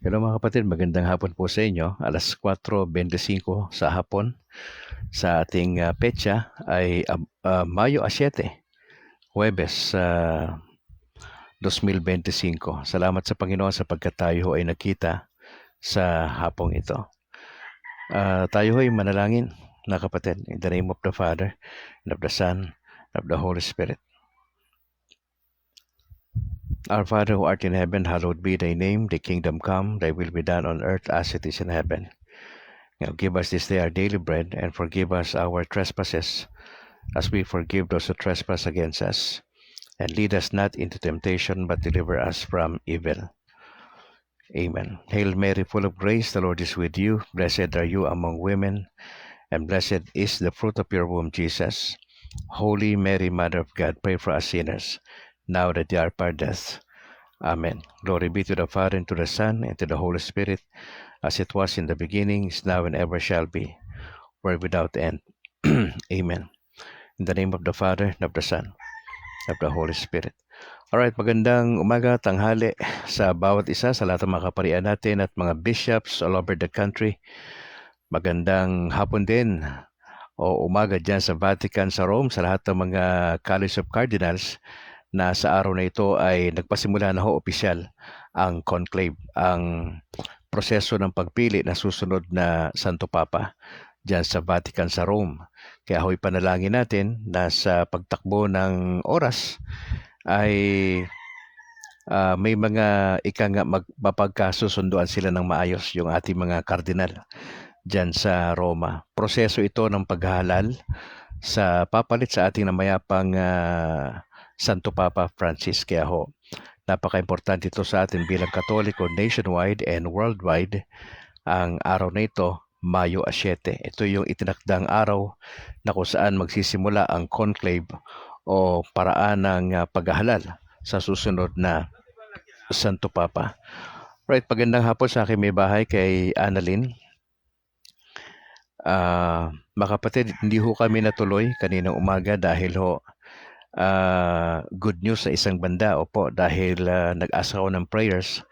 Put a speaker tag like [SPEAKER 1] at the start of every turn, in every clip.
[SPEAKER 1] Hello mga kapatid, magandang hapon po sa inyo. Alas 4:25 sa hapon sa ating petsa ay Mayo 7, Huwebes 2025. Salamat sa Panginoon sapagkat tayo ay nagkita sa hapong ito. Tayo ay manalangin na kapatid. In the name of the Father, and of the Son, and of the Holy Spirit. Our Father who art in heaven, hallowed be thy name. Thy kingdom come, thy will be done on earth as it is in heaven. Now give us this day our daily bread, and forgive us our trespasses, as we forgive those who trespass against us. And lead us not into temptation, but deliver us from evil. Amen. Hail Mary, full of grace, the Lord is with you. Blessed are you among women, and blessed is the fruit of your womb, Jesus. Holy Mary, Mother of God, pray for us sinners, now that the hour of our death. Amen. Glory be to the Father, and to the Son, and to the Holy Spirit, as it was in the beginning, is now, and ever shall be, world without end. Amen. In the name of the Father, and of the Son, and of the Holy Spirit. Alright, magandang umaga, tanghali sa bawat isa, sa lahat ng mga kaparian natin at mga bishops all over the country. Magandang hapon din o umaga dyan sa Vatican, sa Rome, sa lahat ng mga College of Cardinals na sa araw na ito ay nagpasimula na ho opisyal ang conclave, ang proseso ng pagpili na susunod na Santo Papa dyan sa Vatican, sa Rome. Kaya ho'y panalangin natin na sa pagtakbo ng oras ay may mga mapagkasusunduan sila ng maayos yung ating mga kardinal dyan sa Roma. Proseso ito ng paghahalal sa papalit sa ating namayapang Santo Papa Francis. Kaya ho, napaka-importante ito sa atin bilang Katoliko nationwide and worldwide. Ang araw na ito, Mayo 7. Ito yung itinakdang araw na kung saan magsisimula ang conclave o paraan ng paghahalal sa susunod na Santo Papa. Right, magandang hapon sa aking may bahay kay Annalyn. Mga kapatid, hindi ho kami natuloy kaninang umaga dahil ho good news sa isang banda. Opo, dahil nag-asa ako ng prayers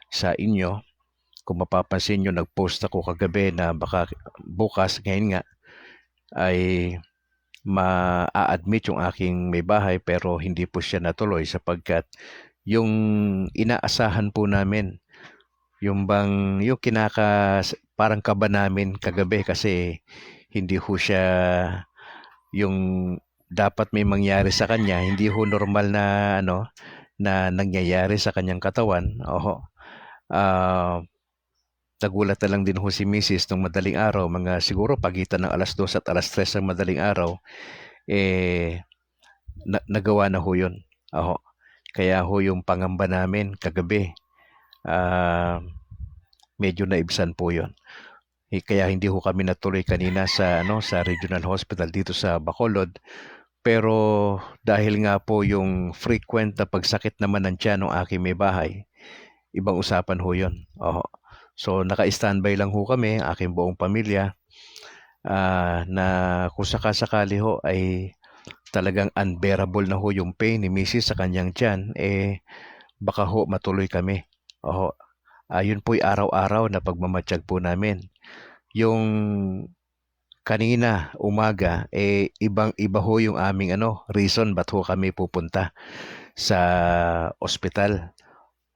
[SPEAKER 1] sa inyo. Kung mapapansin nyo, nag-post ako kagabi na baka bukas, ngayon nga, ay ma-admit yung aking may bahay pero hindi po siya natuloy sapagkat yung inaasahan po namin, yung parang kaba namin kagabi kasi hindi ho siya yung dapat may mangyari sa kanya, hindi ho normal na na nangyayari sa kanyang katawan. Nagulat na lang din ho si Mrs. nung madaling araw, mga siguro pagitan ng alas 2 at alas 3 ng madaling araw, nagawa na ho yun. Kaya ho yung pangamba namin kagabi, medyo naibsan po yun. Kaya hindi ho kami natuloy kanina sa Regional Hospital dito sa Bacolod. Pero dahil nga po yung frequent na pagsakit naman ng tiyan ng aking may bahay, ibang usapan ho yun. So naka-standby lang ho kami, aking buong pamilya, na kung sakasakali ho ay talagang unbearable na ho yung pain ni Mrs. sa kanyang tiyan, baka ho matuloy kami. Yun po'y araw-araw na pagmamatsyag po namin. Yung kanina umaga, ibang-iba ho yung aming reason ba't ho kami pupunta sa ospital.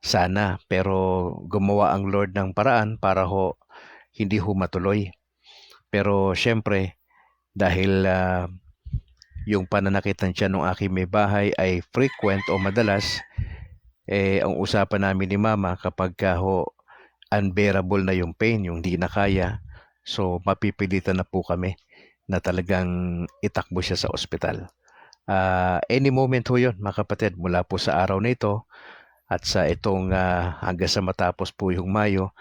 [SPEAKER 1] Sana, pero gumawa ang Lord ng paraan para ho hindi ho matuloy. Pero syempre, dahil yung pananakit ng tiyan ng aking may bahay ay frequent o madalas, ang usapan namin ni Mama kapag ho unbearable na yung pain, yung di na kaya, so mapipilitan na po kami na talagang itakbo siya sa ospital. Any moment ho yun, mga kapatid, mula po sa araw na ito at sa itong hanggang sa matapos po yung Mayo,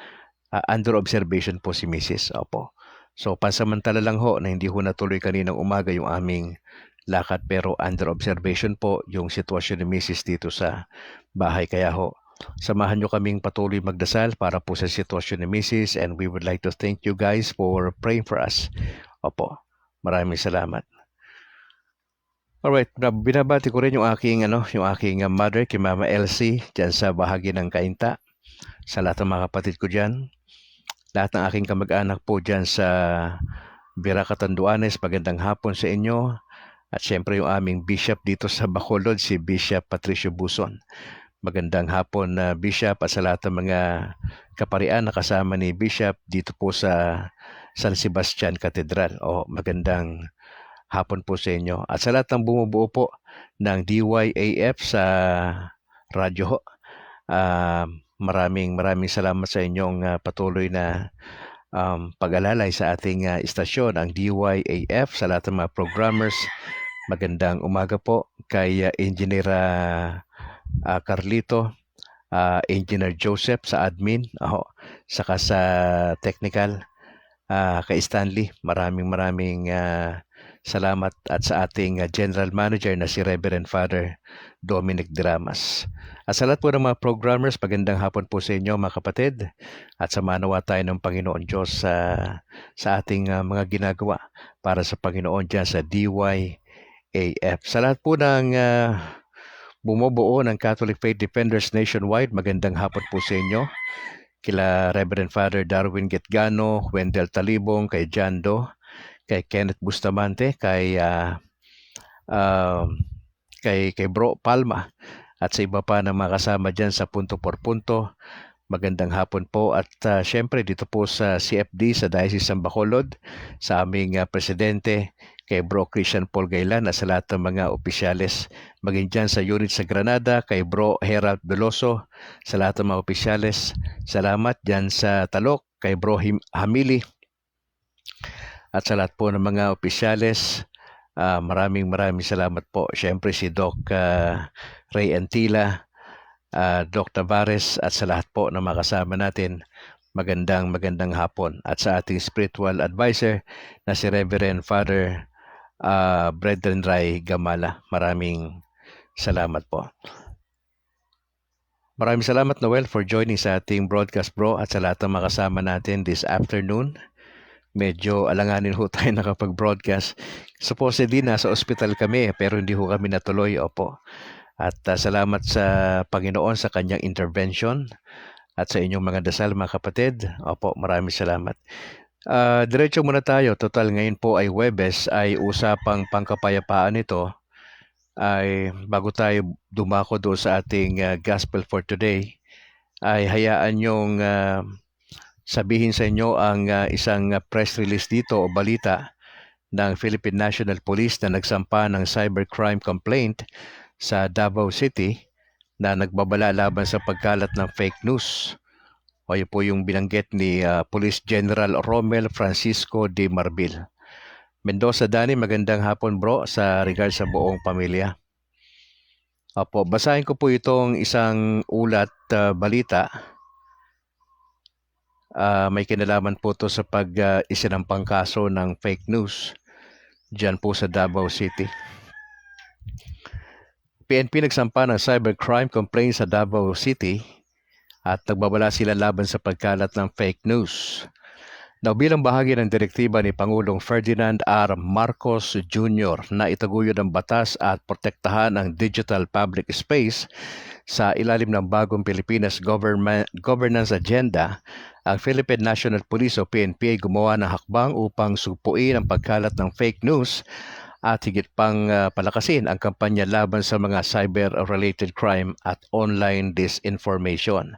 [SPEAKER 1] under observation po si Mrs. Opo. So pansamantala lang ho na hindi ho natuloy kaninang umaga yung aming lakad, pero under observation po yung sitwasyon ni Mrs. dito sa bahay. Kaya ho, samahan nyo kaming patuloy magdasal para po sa sitwasyon ni Mrs. And we would like to thank you guys for praying for us. Opo, maraming salamat. Alright, binabati ko rin yung aking mother, kay Mama Elsie, dyan sa bahagi ng Kainta. sa lahat ng mga kapatid ko dyan, lahat ng aking kamag-anak po dyan sa Vera Catanduanes, magandang hapon sa inyo. At syempre yung aming bishop dito sa Bacolod, si Bishop Patricio Buson. Magandang hapon na Bishop at sa lahat ng mga kaparian na kasama ni Bishop dito po sa San Sebastian Cathedral. Magandang hapon po sa inyo. At sa lahat ng bumubuo po ng DYAF sa radyo, maraming salamat sa inyong patuloy na pag-alalay sa ating istasyon, ang DYAF, sa lahat ng mga programmers. Magandang umaga po kay Engineer Carlito, Engineer Joseph sa admin, saka sa technical, kay Stanley. Maraming salamat, at sa ating General Manager na si Reverend Father Dominic Dramas. At sa lahat po ng mga programmers, magandang hapon po sa inyo mga kapatid, at samanawa tayo ng Panginoon Diyos sa ating mga ginagawa para sa Panginoon dyan sa DYAF. Sa lahat po ng bumubuo ng Catholic Faith Defenders Nationwide, magandang hapon po sa inyo. Kila Reverend Father Darwin Getgano, Wendell Talibong, kay Jando, kay Kenneth Bustamante, kay Bro Palma, at sa iba pa na mga kasama dyan sa Punto por Punto. Magandang hapon po, at syempre dito po sa CFD sa Diocese ng Bacolod, sa aming presidente, kay Bro Christian Paul Gailan, at sa lahat ng mga opisyales, maging dyan sa unit sa Granada, kay Bro Herald Veloso, sa lahat ng mga opisyales. Salamat dyan sa Talok, kay Bro Hamili, at sa lahat po ng mga opisyales. Maraming salamat po. Siyempre si Doc Ray Antila, Doc Tavares, at sa lahat po ng mga kasama natin, magandang hapon. At sa ating spiritual advisor na si Reverend Father Brethren Ray Gamala, maraming salamat po. Maraming salamat, Noel, for joining sa ating broadcast, bro, at sa lahat ng mga kasama natin this afternoon. Medyo alanganin ho tayo nakapag-broadcast. Supposedly nasa ospital kami, pero hindi ho kami natuloy. Opo. At salamat sa Panginoon sa kanyang intervention at sa inyong mga dasal, mga kapatid. Opo, maraming salamat. Diretso muna tayo. Total, ngayon po ay Huwebes, ay usapang pangkapayapaan ito. Ay bago tayo dumako doon sa ating gospel for today, ay hayaan yung sabihin sa inyo ang isang press release dito o balita ng Philippine National Police na nagsampa ng cybercrime complaint sa Davao City na nagbabala laban sa pagkalat ng fake news. O yun po yung binanggit ni Police General Romel Francisco de Marbil. Mendoza Dani, magandang hapon bro, sa regard sa buong pamilya. Opo, basahin ko po itong isang ulat balita. May kinalaman po ito sa pag-isinampang kaso ng fake news dyan po sa Davao City. PNP nagsampa ng cybercrime complaint sa Davao City at nagbabala sila laban sa pagkalat ng fake news. Now, bilang bahagi ng direktiba ni Pangulong Ferdinand R. Marcos Jr. na itaguyod ang batas at protektahan ang digital public space sa ilalim ng bagong Pilipinas Governance Agenda, ang Philippine National Police o PNP ay gumawa ng hakbang upang sugpuin ang pagkalat ng fake news at higit pang palakasin ang kampanya laban sa mga cyber-related crime at online disinformation.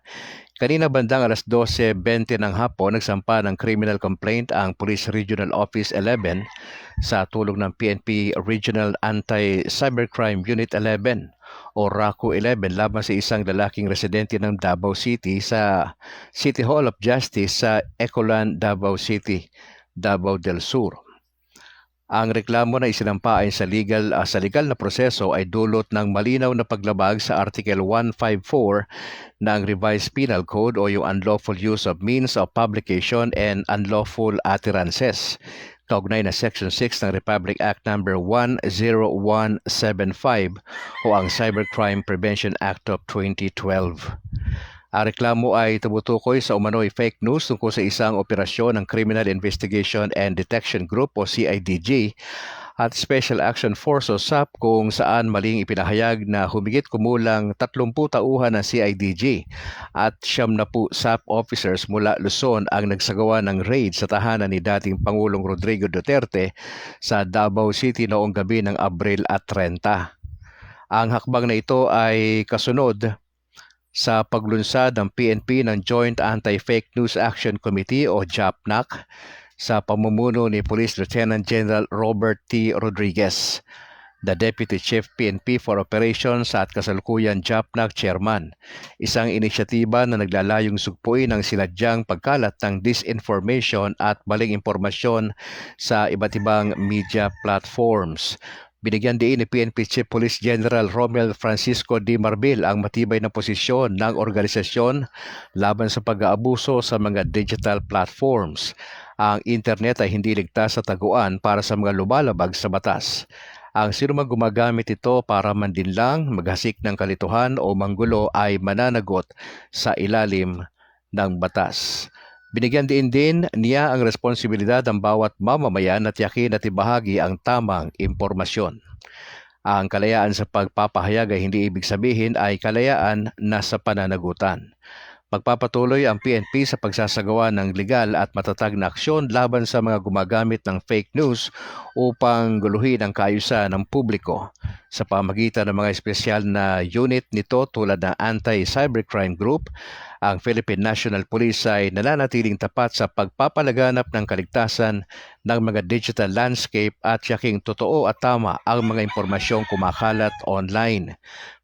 [SPEAKER 1] Kanina bandang alas 12:20 ng hapon, nagsampa ng criminal complaint ang Police Regional Office 11 sa tulong ng PNP Regional Anti-Cybercrime Unit 11 o RACU 11 laban sa isang lalaking residente ng Davao City sa City Hall of Justice sa Ecoland, Davao City, Davao del Sur. Ang reklamo na isinampa ay sa legal na proseso ay dulot ng malinaw na paglabag sa Article 154 ng Revised Penal Code o yung unlawful use of means of publication and unlawful utterances, kaugnay na Section 6 ng Republic Act No. 10175 o ang Cybercrime Prevention Act of 2012. Ang reklamo ay tumutukoy sa umano'y fake news tungkol sa isang operasyon ng Criminal Investigation and Detection Group o CIDG at Special Action Force o SAP kung saan maling ipinahayag na humigit kumulang 30 tauhan ng CIDG at 70 SAP officers mula Luzon ang nagsagawa ng raid sa tahanan ni dating Pangulong Rodrigo Duterte sa Davao City noong gabi ng Abril at 30. Ang hakbang na ito ay kasunod sa paglunsad ng PNP ng Joint Anti-Fake News Action Committee o JAPNAC sa pamumuno ni Police Lieutenant General Robert T. Rodriguez, the Deputy Chief PNP for Operations at kasalukuyan JAPNAC Chairman. Isang inisyatiba na naglalayong sugpuin ang sinadyang pagkalat ng disinformation at maling impormasyon sa iba't ibang media platforms. Binigyan din ni PNP Chief Police General Romel Francisco D. Marbil ang matibay na posisyon ng organisasyon laban sa pag-aabuso sa mga digital platforms. Ang internet ay hindi ligtas sa taguan para sa mga lumalabag sa batas. Ang sinumang gumagamit ito para mandinlang, maghasik ng kalituhan o manggulo ay mananagot sa ilalim ng batas. Binigyan din niya ang responsibilidad ng bawat mamamayan na tiyakin at ibahagi ang tamang impormasyon. Ang kalayaan sa pagpapahayag ay hindi ibig sabihin ay kalayaan na sa pananagutan. Magpapatuloy ang PNP sa pagsasagawa ng legal at matatag na aksyon laban sa mga gumagamit ng fake news upang guluhin ang kaayusan ng publiko. Sa pamagitan ng mga espesyal na unit nito tulad ng Anti-Cybercrime Group, ang Philippine National Police ay nananatiling tapat sa pagpapalaganap ng kaligtasan ng mga digital landscape at tiyaking totoo at tama ang mga impormasyong kumakalat online.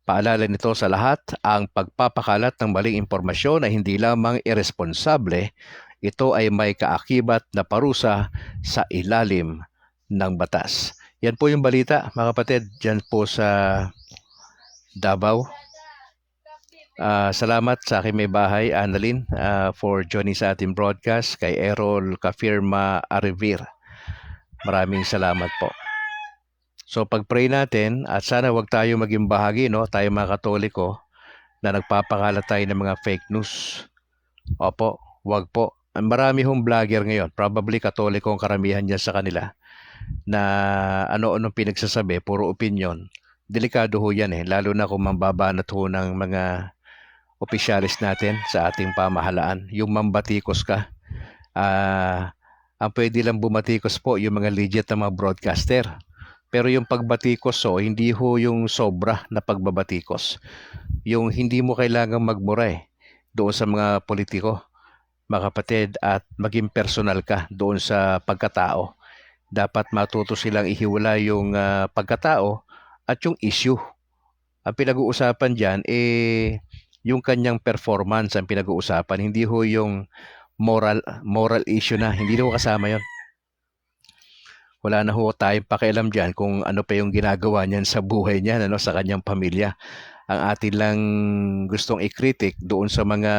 [SPEAKER 1] Paalala nito sa lahat, ang pagpapakalat ng maling impormasyon ay hindi lamang irresponsable, ito ay may kaakibat na parusa sa ilalim ng batas. Yan po yung balita, mga kapatid, dyan po sa Davao. Salamat sa aking may bahay, Annalyn, for joining sa ating broadcast, kay Errol Kafirma Arivir. Maraming salamat po. So pag-pray natin at sana wag tayo maging bahagi, no, tayo mga Katoliko na nagpapakalat tayo ng mga fake news. Opo, wag po. Marami hong vlogger ngayon, probably Katoliko ang karamihan dyan sa kanila, na ano-anong pinagsasabi, puro opinion. Delikado ho yan lalo na kung mambabanat ho ng mga opisyalis natin sa ating pamahalaan. Yung mambatikos ka, ang pwede lang bumatikos po yung mga legit na mga broadcaster. Pero yung pagbatikos hindi ho yung sobra na pagbabatikos. Yung hindi mo kailangang magmura doon sa mga politiko, mga kapatid, at maging personal ka doon sa pagkatao. Dapat matuto silang ihiwala yung pagkatao at yung issue. Ang pinag-uusapan dyan, yung kanyang performance ang pinag-uusapan. Hindi ho yung moral issue na. Hindi ho kasama yon. Wala na ho tayong pakialam dyan kung ano pa yung ginagawa niyan sa buhay niya, sa kanyang pamilya. Ang atin lang gustong i-critic doon sa mga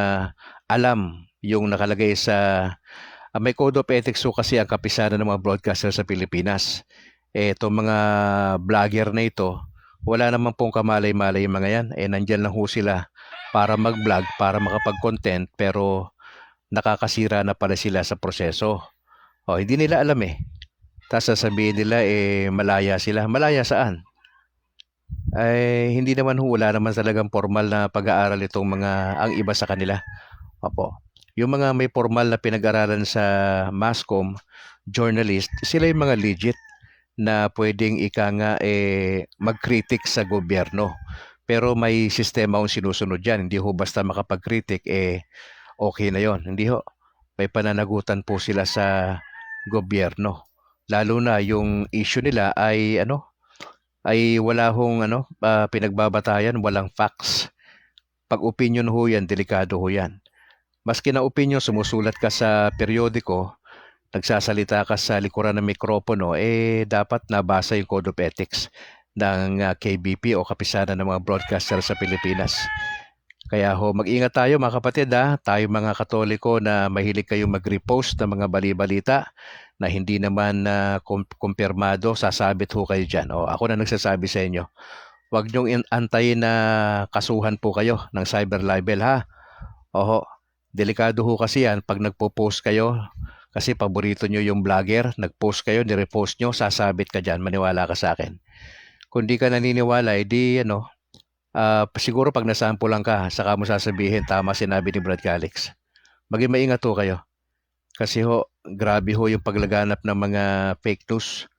[SPEAKER 1] alam yung nakalagay sa may code of ethics kasi ang kapisanan ng mga broadcaster sa Pilipinas. Itong mga vlogger na ito, wala naman pong kamalay-malay yung mga yan. Nandyan lang ho sila para mag-vlog, para makapag-content, pero nakakasira na pala sila sa proseso. Hindi nila alam Tapos sasabihin nila malaya sila. Malaya saan? Hindi naman wala naman talagang formal na pag-aaral itong mga ang iba sa kanila. Opo. Yung mga may formal na pinag-aralan sa Masscom, journalist, sila yung mga legit na pwedeng mag-critic sa gobyerno. Pero may sistema ang sinusunod yan. Hindi ho basta makapag-critic okay na yon. Hindi ho. May pananagutan po sila sa gobyerno. Lalo na yung issue nila ay wala hong pinagbabatayan, walang facts. Pag opinion ho yan, delikado ho yan. Maski na opinion, sumusulat ka sa periodiko, nagsasalita ka sa likuran ng mikropono, dapat nabasa yung Code of Ethics ng KBP o Kapisanan ng mga broadcaster sa Pilipinas. Kaya mag-ingat tayo mga kapatid tayo mga Katoliko na mahilig kayong mag-repost ng mga bali-balita na hindi naman kumpirmado, sasabit ho kayo dyan. Ako na nagsasabi sa inyo, huwag niyong antayin na kasuhan po kayo ng cyber libel Delikado ho kasi yan pag nagpo-post kayo Kasi paborito nyo yung vlogger, nag-post kayo, nirepost nyo, sasabit ka dyan, maniwala ka sa akin. Kung di ka naniniwala, edi siguro pag nasample lang ka, saka mo sasabihin, tama sinabi ni Brad Calix. Maging maingat ho kayo. Kasi grabe yung paglaganap ng mga fake news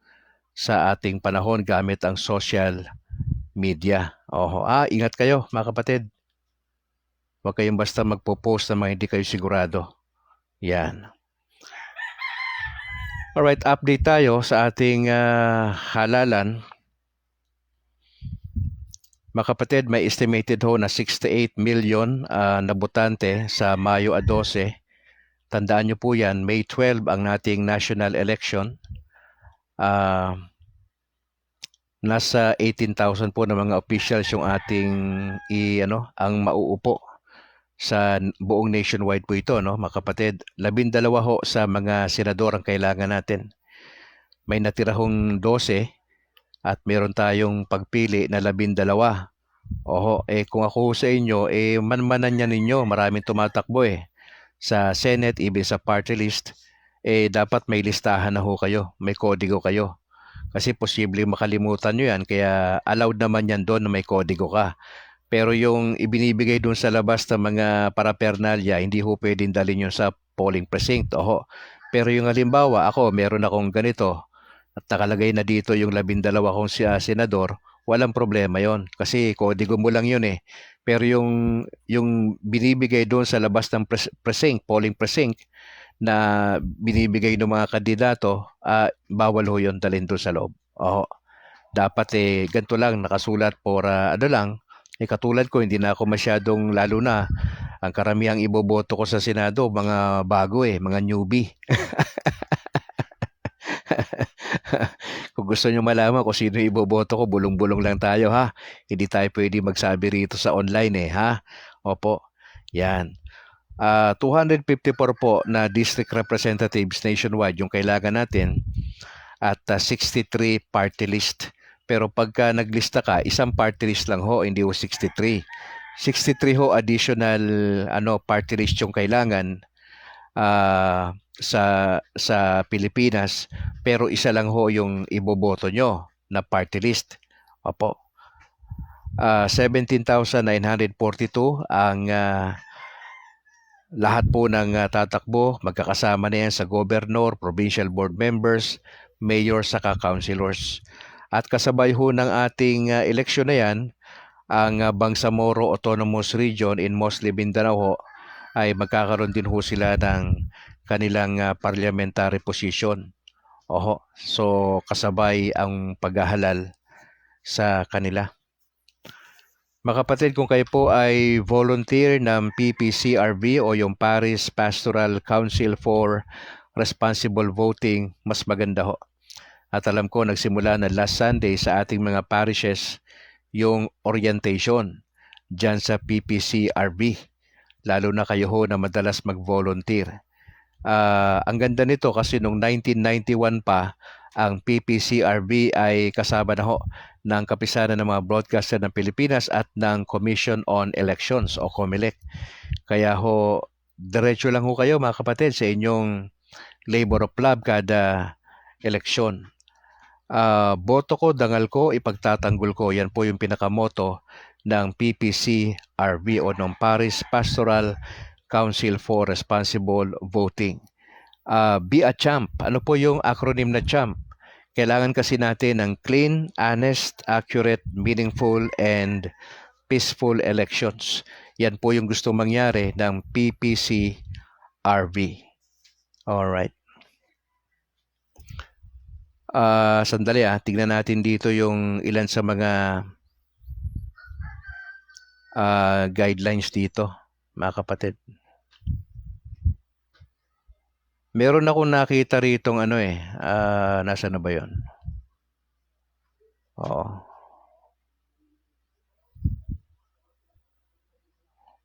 [SPEAKER 1] sa ating panahon gamit ang social media. Ingat kayo mga kapatid. Huwag kayong basta magpo-post na mga hindi kayo sigurado. Yan. Alright, update tayo sa ating halalan. Mga kapatid, may estimated na 68 million na botante sa Mayo 12. Tandaan nyo po yan, May 12 ang nating national election. Nasa 18,000 po na mga officials yung ating ang mauupo sa buong nationwide po ito, no, mga kapatid. 12 sa mga senador ang kailangan natin. May natira 12 at meron tayong pagpili na 12. Kung ako sa inyo, manmanan niya ninyo, maraming tumatakbo sa Senate, even sa party list, dapat may listahan na kayo, may kodigo kayo. Kasi posible makalimutan nyo yan, kaya allowed naman yan doon na may kodigo ka. Pero yung ibinibigay doon sa labas ng mga paraphernalia, hindi pwedeng dalhin yun sa polling precinct. Pero yung halimbawa, meron akong ganito, at nakalagay na dito yung 12 kong senador, walang problema yon kasi kodigo mo lang yun Pero yung binibigay doon sa labas ng precinct, polling precinct, na binibigay ng mga kandidato, bawal yun dalhin doon sa loob. Dapat ganito lang, nakasulat for katulad ko, hindi na ako masyadong, lalo na, ang karamihang iboboto ko sa Senado, mga bago mga newbie. Kung gusto nyo malaman kung sino iboboto ko, bulong-bulong lang tayo ha. Hindi tayo pwede magsabi rito sa online ha. Opo, yan. 254 po na district representatives nationwide yung kailangan natin at 63 party list. Pero pagka naglista ka, isang party list lang hindi 63. 63 additional party list yung kailangan sa Pilipinas, pero isa lang yung iboboto nyo na party list. 17,942 ang lahat po ng tatakbo. Magkakasama na yan sa governor, provincial board members, mayor, saka councilors. At kasabay ng ating eleksyon na yan, ang Bangsamoro Autonomous Region in Mostly Mindanao ay magkakaroon din sila ng kanilang parliamentary position. So kasabay ang paghahalal sa kanila. Mga kapatid, kung kayo po ay volunteer ng PPCRV o yung Paris Pastoral Council for Responsible Voting, mas maganda At alam ko, nagsimula na last Sunday sa ating mga parishes yung orientation dyan sa PPCRV. Lalo na kayo na madalas mag-volunteer. Ang ganda nito kasi noong 1991 pa, ang PPCRV ay kasama na ng kapisanan ng mga broadcaster ng Pilipinas at ng Commission on Elections o COMELEC. Kaya diretso lang kayo mga kapatid sa inyong labor of love kada eleksyon. Boto ko, dangal ko, ipagtatanggol ko. Yan po yung pinakamoto ng PPCRV o ng Paris Pastoral Council for Responsible Voting. Be a champ. Ano po yung acronym na champ? Kailangan kasi natin ng clean, honest, accurate, meaningful, and peaceful elections. Yan po yung gusto mangyari ng PPCRV. Alright. Sandali tingnan natin dito yung ilan sa mga guidelines dito, mga kapatid. Meron akong nakita ritong nasa na ba yun?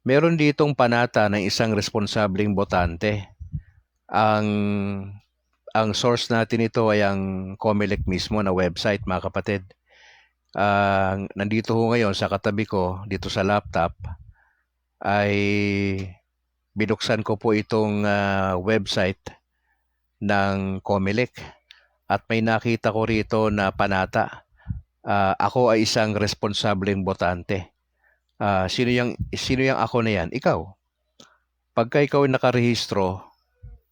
[SPEAKER 1] Meron ditong panata ng isang responsableng botante. Ang source natin ito ay ang COMELEC mismo na website, mga kapatid. Nandito ngayon sa katabi ko, dito sa laptop, ay binuksan ko po itong website ng COMELEC at may nakita ko rito na panata. Ako ay isang responsableng botante. Sino yung ako na yan? Ikaw. Pagka ikaw ay nakarehistro,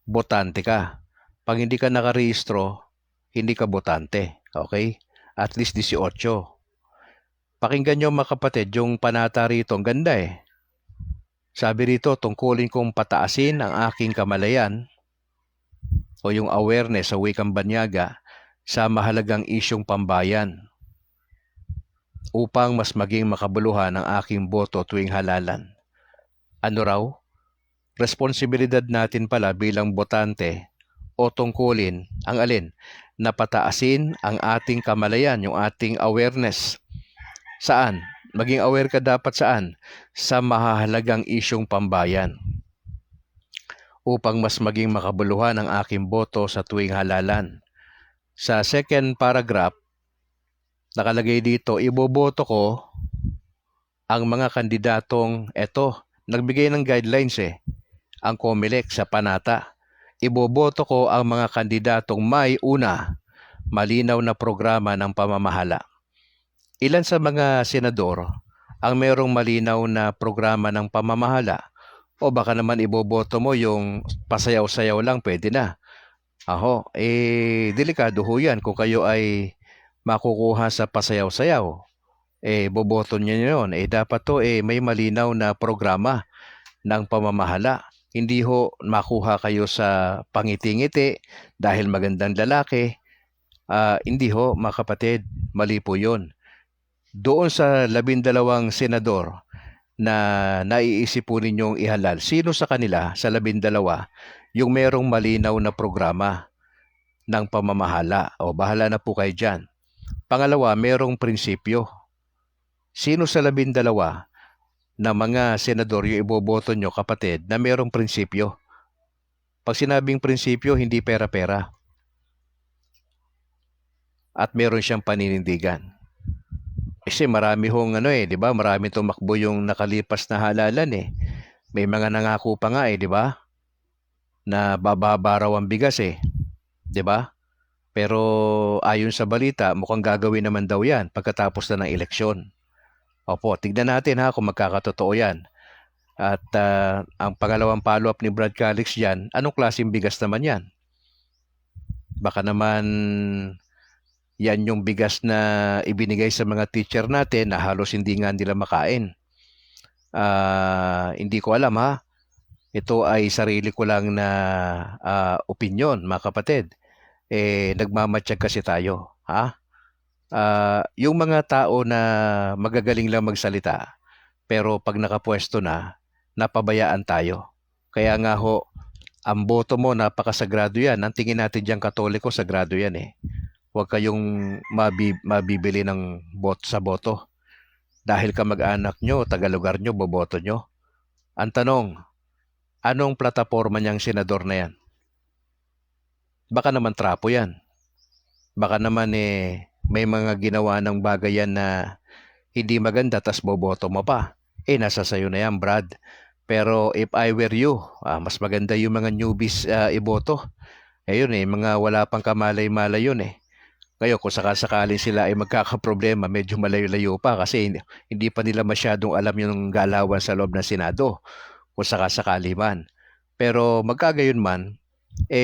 [SPEAKER 1] botante ka. Pag hindi ka nakarehistro, hindi ka botante. Okay? At least 18. Pakinggan nyo mga kapatid, yung panata rito, ang ganda eh. Sabi rito, tungkulin kong pataasin ang aking kamalayan o yung awareness sa wikang banyaga sa mahalagang isyong pambayan upang mas maging makabuluhan ang aking boto tuwing halalan. Ano raw? Responsibilidad natin pala bilang botante o tungkulin ang alin? Na pataasin ang ating kamalayan, yung ating awareness. Saan? Maging aware ka dapat saan? Sa mahalagang isyong pambayan. Upang mas maging makabuluhan ang aking boto sa tuwing halalan. Sa second paragraph, nakalagay dito, iboboto ko ang mga kandidatong, nagbigay ng guidelines ang COMELEC sa panata. Iboboto ko ang mga kandidatong may una, malinaw na programa ng pamamahala. Ilan sa mga senador ang mayroong malinaw na programa ng pamamahala? O baka naman iboboto mo yung pasayaw-sayaw lang, pwede na. Delikado ho yan kung kayo ay makukuha sa pasayaw-sayaw. Boboto niyo yun. Dapat to may malinaw na programa ng pamamahala. Hindi ho makuha kayo sa pangiti-ngiti dahil magandang lalaki. Hindi ho, mga kapatid, mali po yun. Doon sa 12 senador na naiisip po ninyong ihalal, sino sa kanila sa 12 yung merong malinaw na programa ng pamamahala? O bahala na po kayo dyan. Pangalawa, merong prinsipyo. Sino sa 12 na mga senador yung iboboto nyo, kapatid, na merong prinsipyo? Pag sinabing prinsipyo, hindi pera-pera. At meron siyang paninindigan. Kasi marami hong di ba? Marami tumakbo yung nakalipas na halalan May mga nangako pa nga di ba? Na bababa raw ang bigas di ba? Pero ayon sa balita, mukhang gagawin naman daw yan pagkatapos na ng eleksyon. Opo, tignan natin kung magkakatotoo yan. At ang pangalawang follow-up ni Brad Calix dyan, anong klaseng bigas naman yan? Baka naman yan yung bigas na ibinigay sa mga teacher natin na halos hindi nga nila makain. Hindi ko alam Ito ay sarili ko lang na opinion, mga kapatid. Nagmamatsyag kasi tayo. Yung mga tao na magagaling lang magsalita, pero pag nakapwesto na, napabayaan tayo. Kaya nga ho, ang boto mo, napakasagrado yan. Ang tingin natin diyang Katoliko, sagrado yan Huwag kayong mabibili ng sa boto. Dahil kamag-anak nyo, taga-lugar nyo, boboto nyo. Ang tanong, anong plataforma niyang senador na yan? Baka naman trapo yan. Baka naman may mga ginawa ng bagay yan na hindi maganda, tas boboto mo pa. Nasa sayo na yan, Brad. Pero if I were you, mas maganda yung mga newbies iboto. Mga wala pang kamalay-malay yun Ngayon, kung sakaling sila ay magkakaproblema, medyo malayo-layo pa kasi hindi pa nila masyadong alam yung galawan sa loob ng Senado kung sakasakali man. Pero magkagayon man,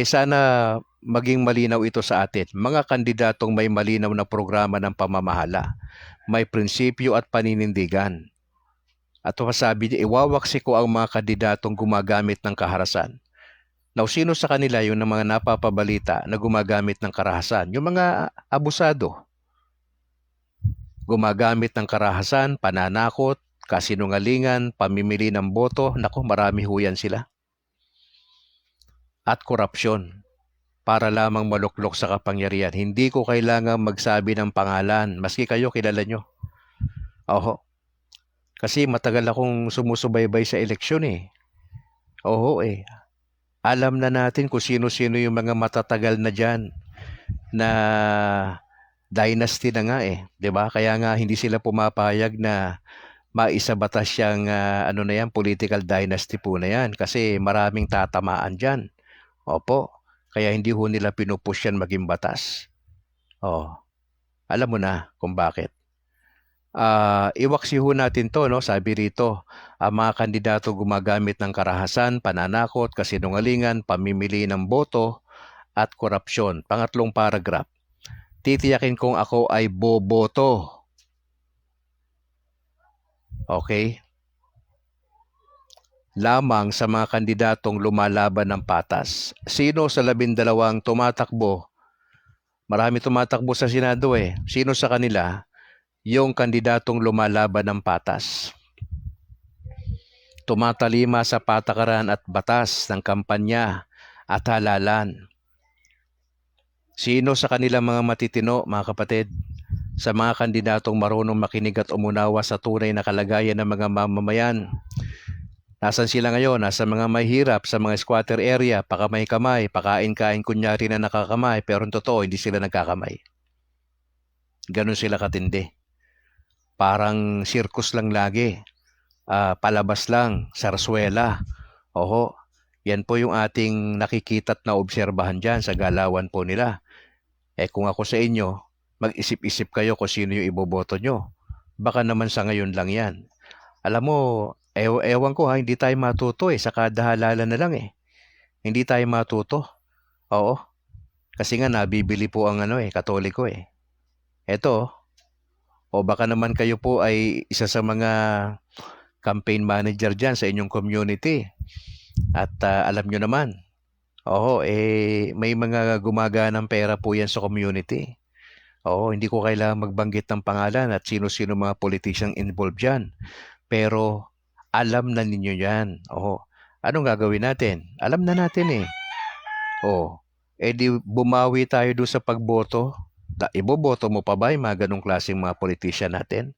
[SPEAKER 1] sana maging malinaw ito sa atin. Mga kandidatong may malinaw na programa ng pamamahala, may prinsipyo at paninindigan. At sabi niya, iwawaksi ko ang mga kandidatong gumagamit ng kaharasan. Now, sino sa kanila yung mga napapabalita na gumagamit ng karahasan? Yung mga abusado. Gumagamit ng karahasan, pananakot, kasinungalingan, pamimili ng boto. Naku, marami ho yan sila. At korupsyon. Para lamang maluklok sa kapangyarihan. Hindi ko kailangan magsabi ng pangalan. Maski kayo, kilala nyo. Kasi matagal akong sumusubaybay sa eleksyon Alam na natin kung sino-sino yung mga matatagal na dyan na dynasty na nga 'di ba? Kaya nga hindi sila pumapayag na maisabatas siyang political dynasty po na yan kasi maraming tatamaan dyan. Opo. Kaya hindi ho nila pinupush yan maging batas. Oh, alam mo na kung bakit. Iwaksi ho natin to, no? Sabi rito, ang mga kandidato gumagamit ng karahasan, pananakot, kasinungalingan, pamimili ng boto, at korupsyon. Pangatlong paragraph. Titiyakin kong ako ay boboto. Okay? Lamang sa mga kandidatong lumalaban ng patas. Sino sa 12 tumatakbo? Marami tumatakbo sa Senado eh. Sino sa kanila? Yung kandidatong lumalaban ng patas. Tumatalima sa patakaran at batas ng kampanya at halalan. Sino sa kanilang mga matitino, mga kapatid? Sa mga kandidatong marunong makinig at umunawa sa tunay na kalagayan ng mga mamamayan. Nasaan sila ngayon? Nasa mga mahirap, sa mga squatter area, pakamay-kamay, pakain-kain kunyari na nakakamay, pero totoo, hindi sila nagkakamay. Ganun sila katindi. Parang circus lang lagi. Palabas lang, sarswela. Oho, yan po yung ating nakikita't na obserbahan dyan sa galawan po nila. Kung ako sa inyo, mag-isip-isip kayo kung sino yung iboboto nyo. Baka naman sa ngayon lang yan. Alam mo, ewan ko ha, hindi tayo matuto sa kada halalan na lang Hindi tayo matuto. Oo. Kasi nga nabibili po ang Katoliko Eto, o baka naman kayo po ay isa sa mga campaign manager dyan sa inyong community. At alam nyo naman, may mga gumaganang pera po yan sa community. Hindi ko kailangan magbanggit ng pangalan at sino-sino mga politician involved dyan. Pero alam na ninyo yan. Anong gagawin natin? Alam na natin di bumawi tayo doon sa pagboto. Iboboto mo pa ba yung mga ganong klaseng mga politician natin?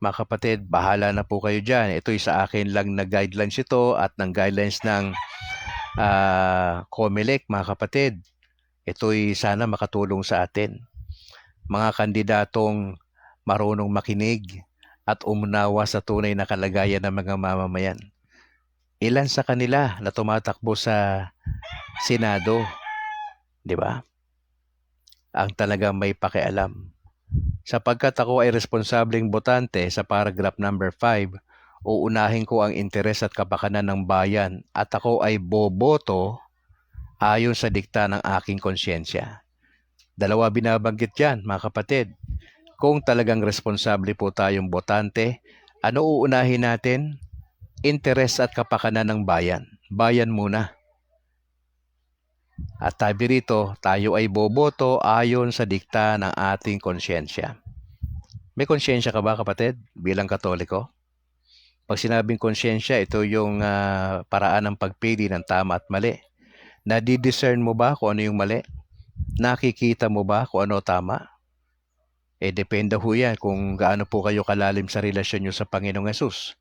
[SPEAKER 1] Mga kapatid, bahala na po kayo dyan. Ito'y sa akin lang na guidelines ito at ng guidelines ng COMELEC, mga kapatid. Ito'y sana makatulong sa atin. Mga kandidatong marunong makinig at umunawa sa tunay na kalagayan ng mga mamamayan. Ilan sa kanila na tumatakbo sa Senado, di ba? Ang talagang may pakialam. Sapagkat ako ay responsableng botante sa paragraph number 5, uunahin ko ang interes at kapakanan ng bayan at ako ay boboto ayon sa dikta ng aking konsyensya. Dalawa binabanggit yan, mga kapatid. Kung talagang responsable po tayong botante, ano uunahin natin? Interes at kapakanan ng bayan. Bayan muna. At sabi rito, tayo ay boboto ayon sa dikta ng ating konsyensya. May konsyensya ka ba, kapatid, bilang Katoliko? Pag sinabing konsyensya, ito yung paraan ng pagpili ng tama at mali. Nadi-discern mo ba kung ano yung mali? Nakikita mo ba kung ano tama? Depende ho yan kung gaano po kayo kalalim sa relasyon nyo sa Panginoong Yesus.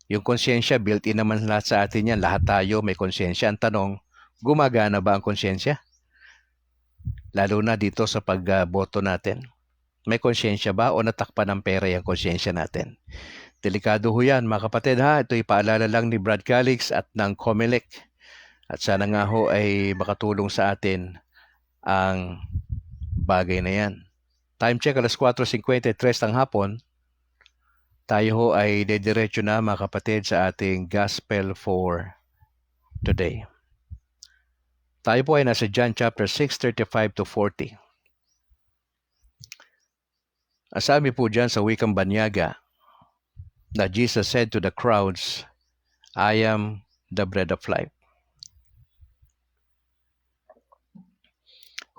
[SPEAKER 1] Yung konsyensya, built-in naman lahat sa atin yan. Lahat tayo may konsyensya. Ang tanong, gumagana ba ang konsyensya? Lalo na dito sa pagboto natin. May konsyensya ba o natakpan ng pera yung konsyensya natin? Delikado ho yan, mga kapatid ha. Ito'y paalala lang ni Brad Calix at ng COMELEC. At sana nga ho ay makatulong sa atin ang bagay na yan. Time check, alas 4:53 ng hapon. Tayo ho ay dediretso na, mga kapatid, sa ating Gospel for today. Tayo po ay nasa John chapter 6:35-40. Sabi po dyan sa wikang banyaga na Jesus said to the crowds, I am the bread of life.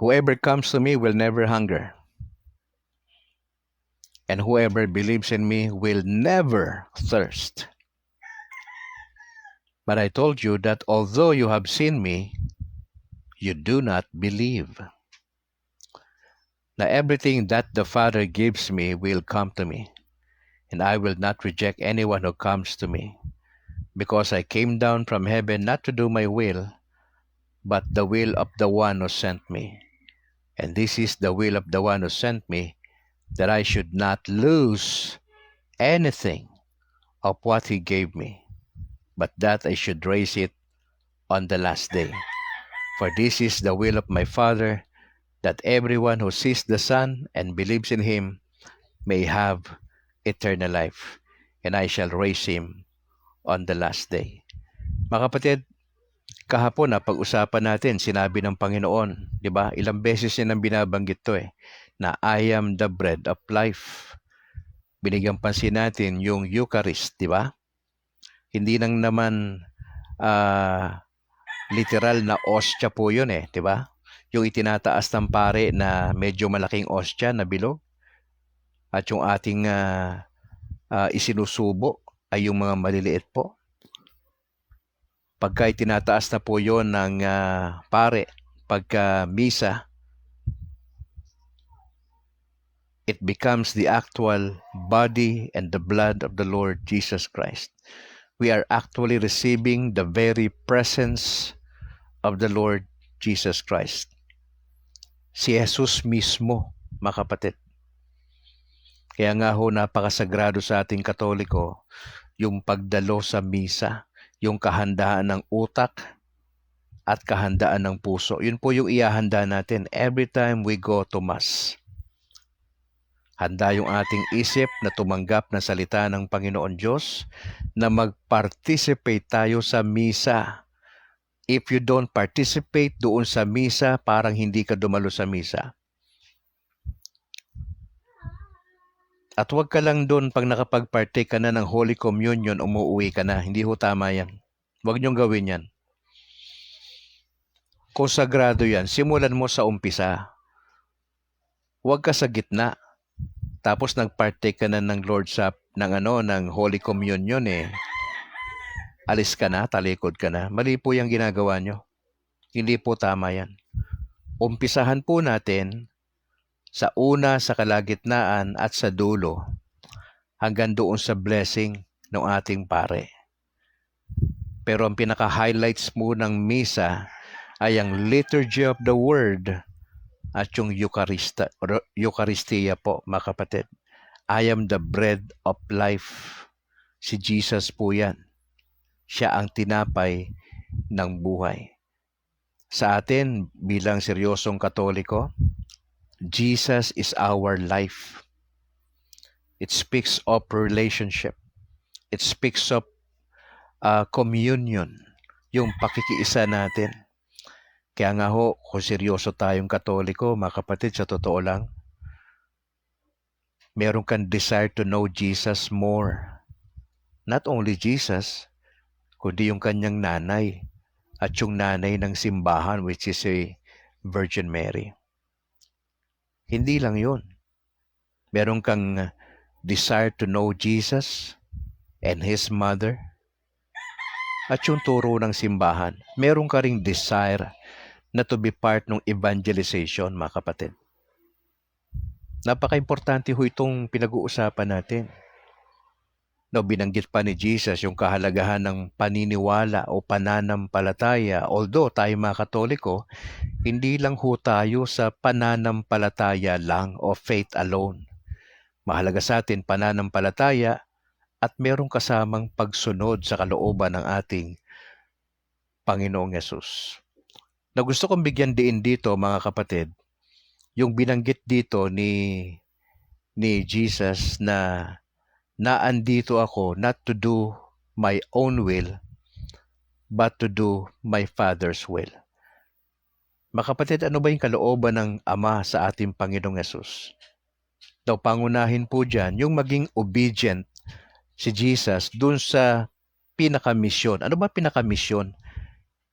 [SPEAKER 1] Whoever comes to me will never hunger. And whoever believes in me will never thirst. But I told you that although you have seen me, you do not believe. Now everything that the Father gives me will come to me, and I will not reject anyone who comes to me, because I came down from heaven not to do my will, but the will of the one who sent me. And this is the will of the one who sent me, that I should not lose anything of what he gave me, but that I should raise it on the last day. For this is the will of my Father, that everyone who sees the Son and believes in Him may have eternal life, and I shall raise him on the last day. Mga kapatid, kahapon pag-usapan natin, sinabi ng Panginoon, di ba? Ilang beses niya nang binabanggit to na I am the bread of life. Binigyan pansin natin yung Eucharist, di ba? Hindi nang naman literal na ostya po yun di ba? Yung itinataas ng pare na medyo malaking ostya na bilog. At yung ating isinusubo ay yung mga maliliit po. Pagka itinataas na po yun ng pare, pagka misa, it becomes the actual body and the blood of the Lord Jesus Christ. We are actually receiving the very presence of the Lord Jesus Christ. Si Jesus mismo, mga kapatid. Kaya nga ho, napakasagrado sa ating Katoliko yung pagdalo sa misa, yung kahandaan ng utak at kahandaan ng puso. Yun po yung iahanda natin every time we go to Mass. Handa yung ating isip na tumanggap ng salita ng Panginoon Diyos, na mag-participate tayo sa misa. If you don't participate doon sa misa, parang hindi ka dumalo sa misa. At huwag ka lang doon pag nakapag-partake ka na ng Holy Communion, umuwi ka na. Hindi ho tama yan. Huwag niyong gawin yan. Konsagrado yan. Simulan mo sa umpisa. Huwag ka sa gitna. Tapos nag-partake ka na ng Lord ng Holy Communion Alis ka na, talikod ka na. Mali po yung ginagawa nyo. Hindi po tama yan. Umpisahan po natin sa una, sa kalagitnaan at sa dulo, hanggang doon sa blessing ng ating pare. Pero ang pinaka-highlights mo ng misa ay ang liturgy of the word at yung Eucharistia po, mga kapatid. I am the bread of life. Si Jesus po yan. Siya ang tinapay ng buhay. Sa atin, bilang seryosong Katoliko, Jesus is our life. It speaks of relationship. It speaks of communion, yung pakikiisa natin. Kaya nga ho, kung seryoso tayong Katoliko, mga kapatid, sa totoo lang, meron kang desire to know Jesus more. Not only Jesus, kundi yung kanyang nanay at yung nanay ng simbahan, which is a Virgin Mary. Hindi lang yun. Meron kang desire to know Jesus and His mother at yung turo ng simbahan. Meron ka ring desire na to be part ng evangelization, mga kapatid. Napaka-importante ho itong pinag-uusapan natin. Binanggit pa ni Jesus yung kahalagahan ng paniniwala o pananampalataya. Although tayo mga Katoliko, hindi lang ho tayo sa pananampalataya lang o faith alone. Mahalaga sa atin pananampalataya at merong kasamang pagsunod sa kalooban ng ating Panginoong Yesus. Na gusto kong bigyan diin dito, mga kapatid, yung binanggit dito ni Jesus na naandito ako not to do my own will, but to do my Father's will. Mga kapatid, ano ba yung kalooban ng Ama sa ating Panginoong Yesus? Pangunahin po dyan, yung maging obedient si Jesus dun sa pinakamisyon. Ano ba pinakamisyon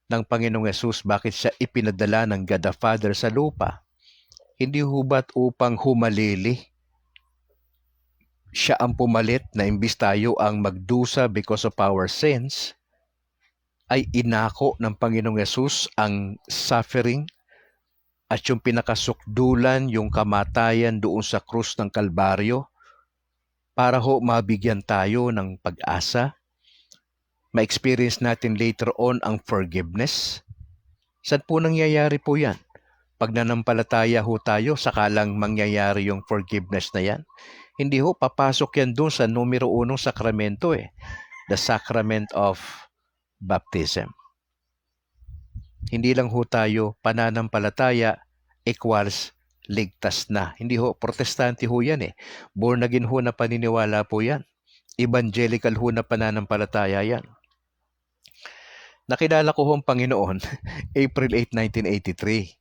[SPEAKER 1] ng Panginoong Yesus? Bakit siya ipinadala ng God the Father sa lupa? Hindi hubat upang humalili? Siya ang pumalit na imbis tayo ang magdusa because of our sins, ay inako ng Panginoong Yesus ang suffering at yung pinakasukdulan, yung kamatayan doon sa krus ng Kalbaryo para ho mabigyan tayo ng pag-asa. Ma-experience natin later on ang forgiveness. Saan po nangyayari po yan? Pag nanampalataya ho tayo, sakalang mangyayari yung forgiveness na yan. Hindi ho, papasok yan doon sa numero 1 sakramento the sacrament of baptism. Hindi lang ho tayo pananampalataya equals ligtas na. Hindi ho, protestante ho yan eh. Born again ho na paniniwala po yan. Evangelical ho na pananampalataya yan. Nakilala ko ho ang Panginoon April 8, 1983.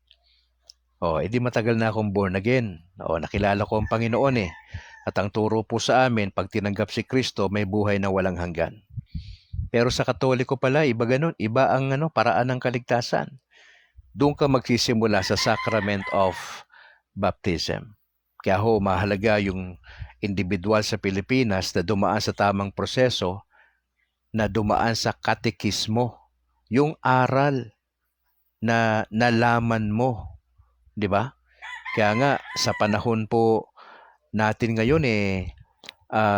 [SPEAKER 1] Edi matagal na akong born again. Nakilala ko ang Panginoon eh. At ang turo po sa amin, pag tinanggap si Kristo, may buhay na walang hanggan. Pero sa Katoliko pala, iba ganun. Iba ang paraan ng kaligtasan. Doon ka magsisimula sa Sacrament of Baptism. Kaya ho, mahalaga yung individual sa Pilipinas na dumaan sa tamang proseso, na dumaan sa katekismo. Yung aral na nalaman mo. Di ba? Kaya nga, sa panahon po natin ngayon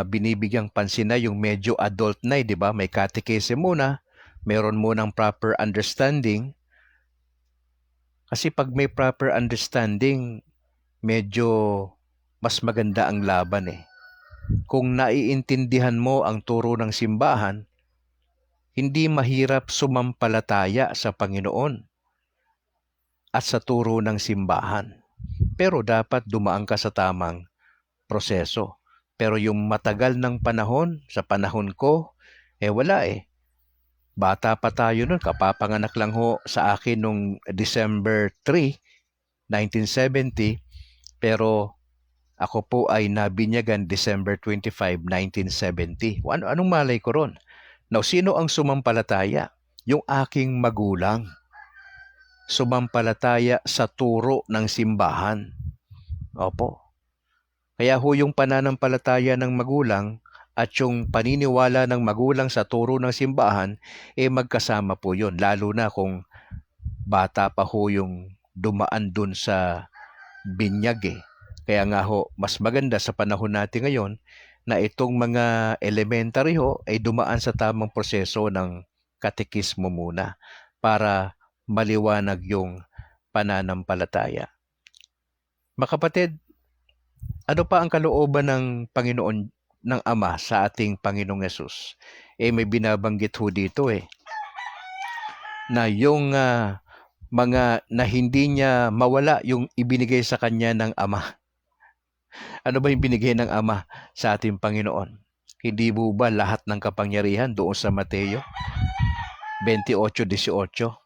[SPEAKER 1] binibigyang pansin na yung medyo adult na, di ba? May catechism muna, meron munang proper understanding. Kasi pag may proper understanding, medyo mas maganda ang laban eh. Kung naiintindihan mo ang turo ng simbahan, hindi mahirap sumampalataya sa Panginoon at sa turo ng simbahan. Pero dapat dumaan ka sa tamang proseso. Pero yung matagal ng panahon, sa panahon ko, wala eh. Bata pa tayo nun, kapapanganak lang ho sa akin nung December 3, 1970, pero ako po ay nabinyagan December 25, 1970. Anong malay ko ron? Now, sino ang sumampalataya? Yung aking magulang. Sumampalataya sa turo ng simbahan. Opo. Kaya ho yung pananampalataya ng magulang at yung paniniwala ng magulang sa turo ng simbahan, magkasama po yun. Lalo na kung bata pa ho yung dumaan dun sa binyag eh. Kaya nga ho, mas maganda sa panahon natin ngayon na itong mga elementary ho ay dumaan sa tamang proseso ng katekismo muna para maliwanag yung pananampalataya. Mga kapatid, ano pa ang kalooban ng Panginoon ng Ama sa ating Panginoong Yesus? May binabanggit ho dito na yung mga na hindi niya mawala yung ibinigay sa kanya ng Ama. Ano ba yung binigay ng Ama sa ating Panginoon? Hindi mo ba lahat ng kapangyarihan doon sa Mateo 28:18?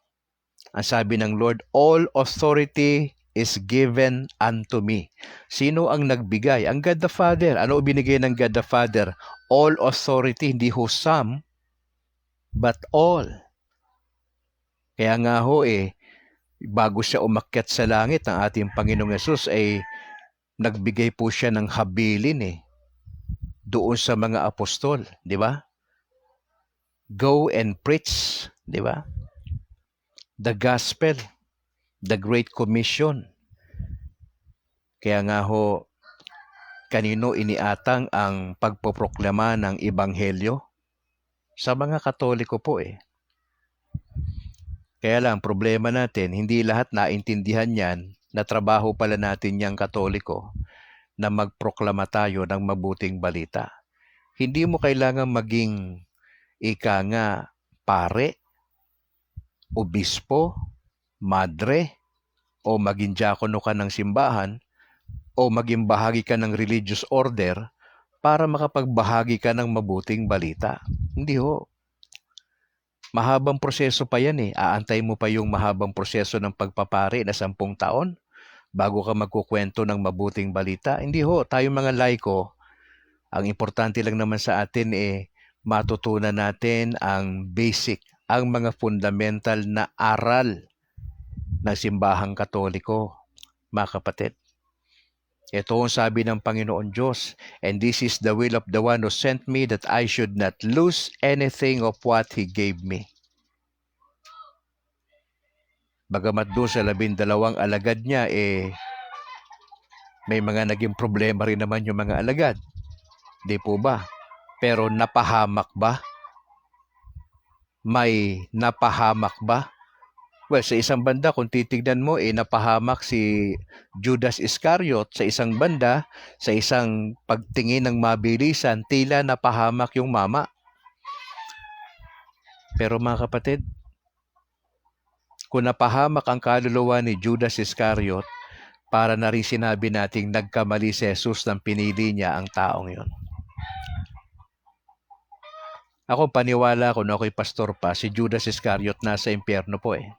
[SPEAKER 1] Ang sabi ng Lord, all authority is given unto me. Sino ang nagbigay? Ang God the Father. Ano binigay ng God the Father? All authority, hindi ho some, but all. Kaya nga ho bago siya umakyat sa langit, ang ating Panginoong Yesus ay nagbigay po siya ng habilin doon sa mga apostol, di ba? Go and preach, di ba? The gospel, the Great Commission. Kaya nga ho, kanino iniatang ang pagpoproklama ng Ebanghelyo? Sa mga Katoliko po Kaya lang, problema natin, hindi lahat naintindihan yan, na trabaho pala natin yang Katoliko, na magproklama tayo ng mabuting balita. Hindi mo kailangan maging pare, obispo, madre, o maging diakono ka ng simbahan, o maging bahagi ka ng religious order para makapagbahagi ka ng mabuting balita. Hindi ho. Mahabang proseso pa yan Aantay mo pa yung mahabang proseso ng pagpapari na 10 taon bago ka magkukwento ng mabuting balita. Hindi ho. Tayong mga laiko, ang importante lang naman sa atin matutunan natin ang basic, ang mga fundamental na aral ng simbahang Katoliko, mga kapatid. Ito ang sabi ng Panginoon Diyos, and this is the will of the one who sent me, that I should not lose anything of what He gave me. Bagamat doon sa 12 alagad niya, may mga naging problema rin naman yung mga alagad. Di po ba? Pero napahamak ba? May napahamak ba? Well, sa isang banda, kung titignan mo, napahamak si Judas Iscariot. Sa isang banda, sa isang pagtingin ng mabilisan, tila napahamak yung mama. Pero mga kapatid, Kung napahamak ang kaluluwa ni Judas Iscariot, para na rin sinabi nating nagkamali si Jesus nang pinili niya ang taong yon. Ako paniwala ko na ako'y pastor pa, si Judas Iscariot nasa impyerno po eh.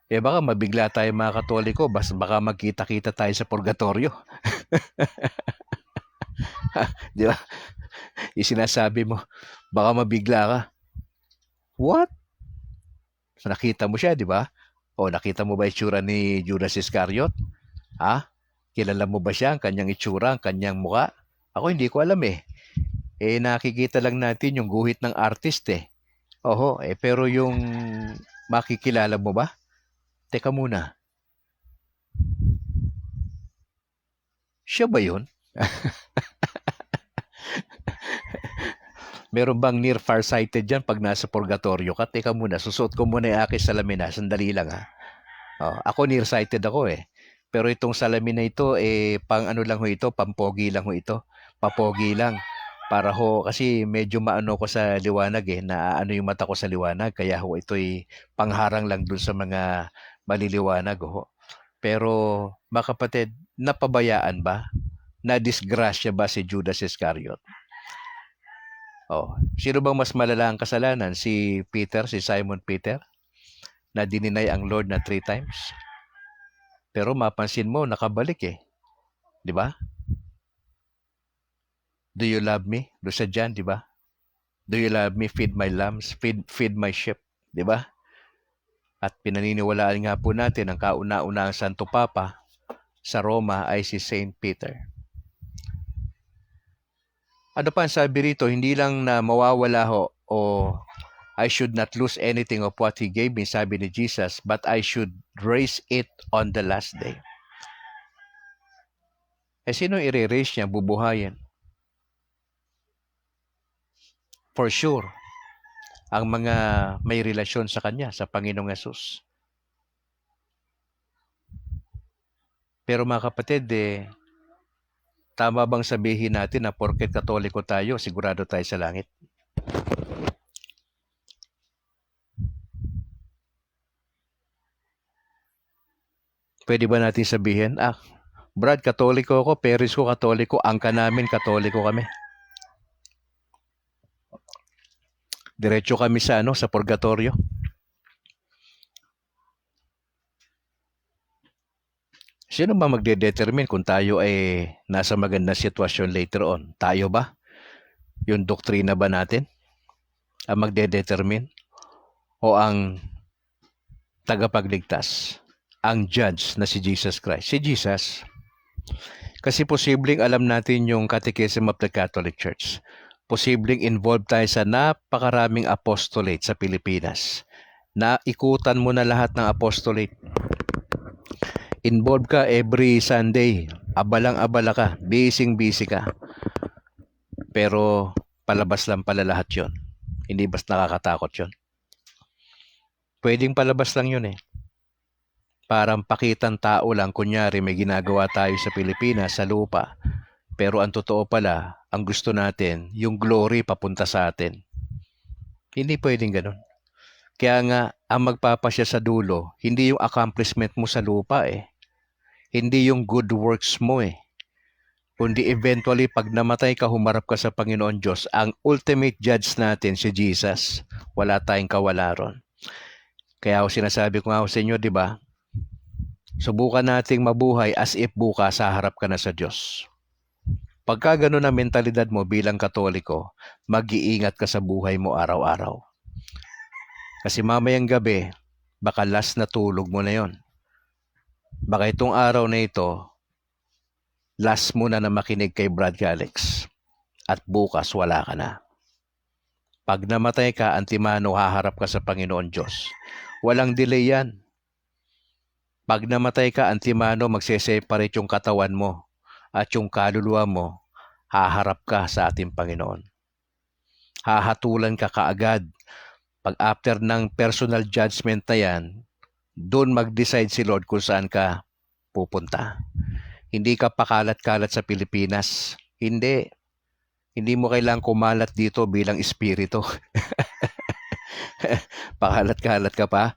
[SPEAKER 1] Baka mabigla tayo mga Katoliko, baka magkita-kita tayo sa purgatorio. Di ba? Isinasabi mo, baka mabigla ka. What? So, nakita mo siya, di ba? O, nakita mo ba itsura ni Judas Iscariot? Ha? Kilala mo ba siya, ang kanyang itsura, ang kanyang muka? Ako hindi ko alam eh. Nakikita lang natin yung guhit ng artist eh. Oho, pero yung makikilala mo ba? Teka muna. Siya ba yun? Meron bang near farsighted dyan pag nasa purgatorio ka? Teka muna, susuot ko muna yung aking salamin ha. Sandali lang ha. Ako nearsighted ako eh. Pero itong salamin na ito, pang ano lang ho ito, pampogi lang ho ito. Papogi lang. Para ho, kasi medyo maano ko sa liwanag eh, na ano yung mata ko sa liwanag. Kaya ho, ito'y pangharang lang dun sa mga maliliwanag ho. Pero, mga kapatid, napabayaan ba? Na-disgrasya ba si Judas Iscariot? Sino bang mas malala ang kasalanan? Si Peter, si Simon Peter? Na dininay ang Lord na 3 times? Pero mapansin mo, nakabalik eh. Di ba? Do you love me? Do sa dyan, di ba? Do you love me? Feed my lambs, feed my sheep, di ba? At pinaniniwalaan nga po natin ang kauna-unahang Santo Papa sa Roma ay si Saint Peter. Ano pa ang sabi rito? Hindi lang na mawawala ho o I should not lose anything of what He gave me, sabi ni Jesus, but I should raise it on the last day. Sino i-raise niya, bubuhayin? For sure, ang mga may relasyon sa Kanya, sa Panginoong Yesus. Pero mga kapatid, tama bang sabihin natin na porket Katoliko tayo, sigurado tayo sa langit? Pwede ba natin sabihin, Brad, Katoliko ako, parents ko Katoliko, angka namin Katoliko kami. Diretso kami sa sa purgatorio. Sino ba magde-determine kung tayo ay nasa magandang sitwasyon later on? Tayo ba? Yung doktrina ba natin ang magde-determine? O ang tagapagligtas? Ang judge na si Jesus Christ? Si Jesus. Kasi posibleng alam natin yung Catechism of the Catholic Church. Posibleng involved tayo sa napakaraming apostolate sa Pilipinas. Naikutan mo na lahat ng apostolate. Involved ka every Sunday. Abalang-abala ka. Busy ka. Pero palabas lang pala lahat yun. Hindi bas nakakatakot yun. Pwedeng palabas lang yun eh. Parang pakitang tao lang, kunyari may ginagawa tayo sa Pilipinas, sa lupa. Pero ang totoo pala, ang gusto natin, yung glory papunta sa atin. Hindi pwedeng ganun. Kaya nga, ang magpapasya sa dulo, hindi yung accomplishment mo sa lupa eh. Hindi yung good works mo eh. Kundi eventually, pag namatay ka, humarap ka sa Panginoon Diyos, ang ultimate judge natin, si Jesus. Wala tayong kawala ron. Kaya ako sinasabi ko nga sa inyo, di ba? Subukan nating mabuhay as if bukas haharap ka na sa Diyos. Pagka gano'n ang mentalidad mo bilang Katoliko, mag-iingat ka sa buhay mo araw-araw. Kasi mamayang gabi, baka last na tulog mo na yon. Baka itong araw na ito, last mo na makinig kay Brad Alex. At bukas wala ka na. Pag namatay ka, antimano, haharap ka sa Panginoon Diyos. Walang delay yan. Pag namatay ka, antimano, magseseparate yung katawan mo. At yung kaluluwa mo, haharap ka sa ating Panginoon. Hahatulan ka kaagad. Pag after ng personal judgment na yan, doon mag-decide si Lord kung saan ka pupunta. Hindi ka pakalat-kalat sa Pilipinas. Hindi. Hindi mo kailangang kumalat dito bilang espiritu. Pakalat-kalat ka pa.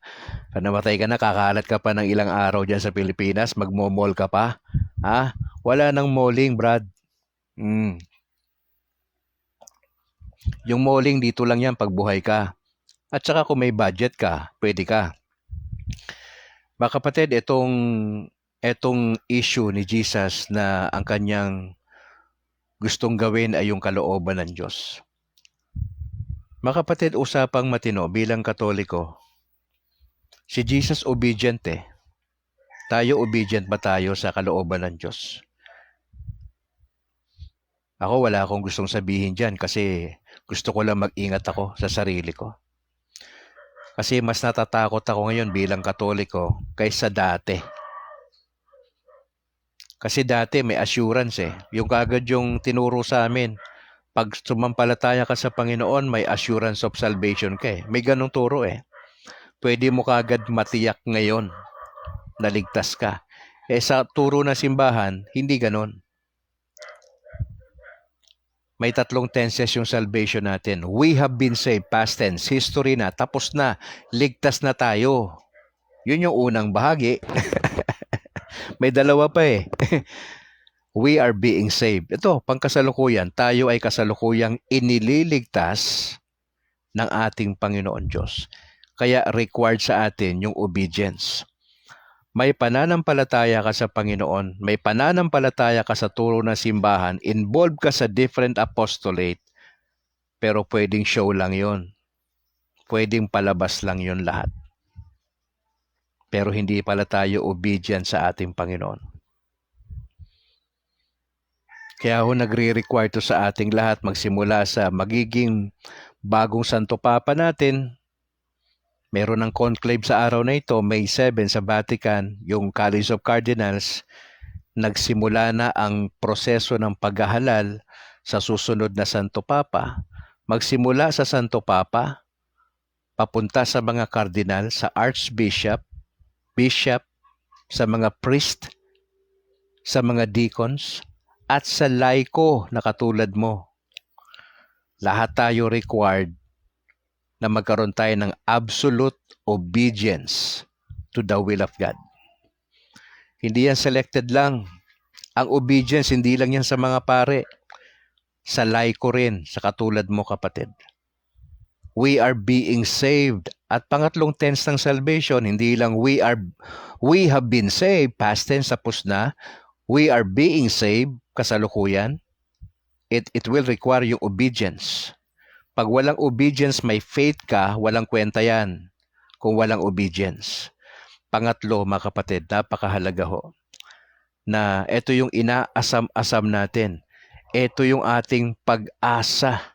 [SPEAKER 1] Pag namatay ka na, kakalat ka pa ng ilang araw dyan sa Pilipinas, magmo-mall ka pa. Ha? Wala nang malling, Brad. Mm. Yung malling dito lang yan pag buhay ka. At saka kung may budget ka, pwede ka. Mga kapatid, etong issue ni Jesus na ang kanyang gustong gawin ay yung kalooban ng Diyos. Mga kapatid, usapang matino bilang Katoliko, si Jesus obedient eh. Tayo obedient ba tayo sa kalooban ng Diyos? Ako wala akong gustong sabihin dyan kasi gusto ko lang mag-ingat ako sa sarili ko. Kasi mas natatakot ako ngayon bilang Katoliko kaysa dati. Kasi dati may assurance eh. Yung kagad yung tinuro sa amin, pag sumampalataya ka sa Panginoon, may assurance of salvation ka eh. May ganong turo eh. Pwede mo kagad matiyak ngayon na ligtas ka. Eh sa turo na simbahan, hindi ganon. May 3 tenses yung salvation natin. We have been saved, past tense, history na, tapos na, ligtas na tayo. Yun yung unang bahagi. May 2 pa eh. We are being saved. Ito, pangkasalukuyan, tayo ay kasalukuyang inililigtas ng ating Panginoon Diyos. Kaya required sa atin yung obedience. May pananampalataya ka sa Panginoon, may pananampalataya ka sa turo ng simbahan, involved ka sa different apostolate, pero pwedeng show lang yon. Pwedeng palabas lang yon lahat. Pero hindi pala tayo obedient sa ating Panginoon. Kaya ho nagre-require to sa ating lahat magsimula sa magiging bagong Santo Papa natin. Meron ng conclave sa araw na ito, May 7 sa Vatican, yung College of Cardinals. Nagsimula na ang proseso ng paghahalal sa susunod na Santo Papa. Magsimula sa Santo Papa, papunta sa mga cardinal, sa archbishop, bishop, sa mga priest, sa mga deacons, at sa laiko na katulad mo. Lahat tayo required na magkaroon tayo ng absolute obedience to the will of God. Hindi yan selected lang. Ang obedience, hindi lang yan sa mga pare. Sa laiko rin, sa katulad mo kapatid. We are being saved. At pangatlong tense ng salvation, hindi lang we have been saved, past tense tapos na. We are being saved, kasalukuyan. It will require yung obedience. Pag walang obedience, may faith ka, walang kwenta yan. Kung walang obedience. Pangatlo, mga kapatid, napakahalaga ho, na ito yung inaasam-asam natin. Ito yung ating pag-asa.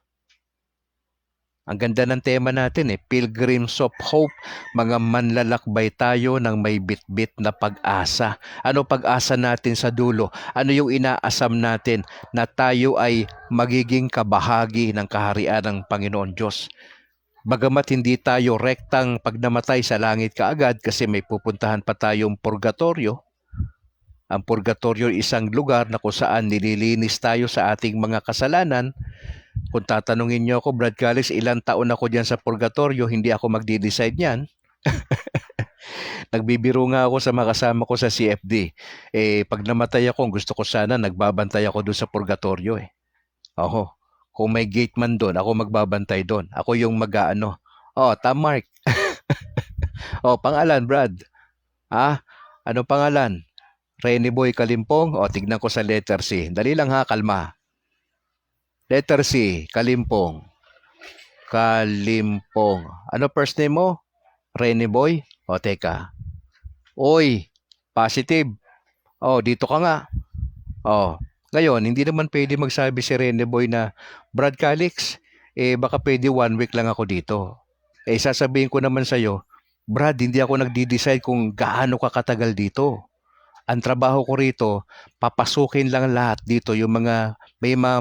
[SPEAKER 1] Ang ganda ng tema natin Pilgrims of Hope, mga manlalakbay tayo ng may bitbit na pag-asa. Ano pag-asa natin sa dulo? Ano yung inaasam natin na tayo ay magiging kabahagi ng kaharian ng Panginoon Diyos? Bagamat hindi tayo rektang pag namatay sa langit kaagad kasi may pupuntahan pa tayong purgatorio. Ang purgatorio ay isang lugar na kung saan nililinis tayo sa ating mga kasalanan. Kung tatanungin niyo ako, Brad Calix, ilang taon ako diyan sa purgatorio, hindi ako magdi-decide niyan. Nagbibiro nga ako sa mga kasama ko sa CFD. Pag namatay ako, gusto ko sana nagbabantay ako doon sa purgatorio Oho. Kung may gate man doon, ako magbabantay doon. Ako yung mag-aano. Mark. Pangalan, Brad. Ano pangalan? Rene Boy Kalimpong. Tignan ko sa letter C. Dali lang ha, kalma. Letter C, Kalimpong. Kalimpong. Ano first name mo? Rene Boy? Teka. Oy, positive. Dito ka nga. Ngayon, hindi naman pwede magsabi si Rene Boy na, Brad Calix, baka pwede 1 week lang ako dito. Sasabihin ko naman sa'yo, Brad, hindi ako nagdi-decide kung gaano ka katagal dito. Ang trabaho ko rito, papasukin lang lahat dito yung mga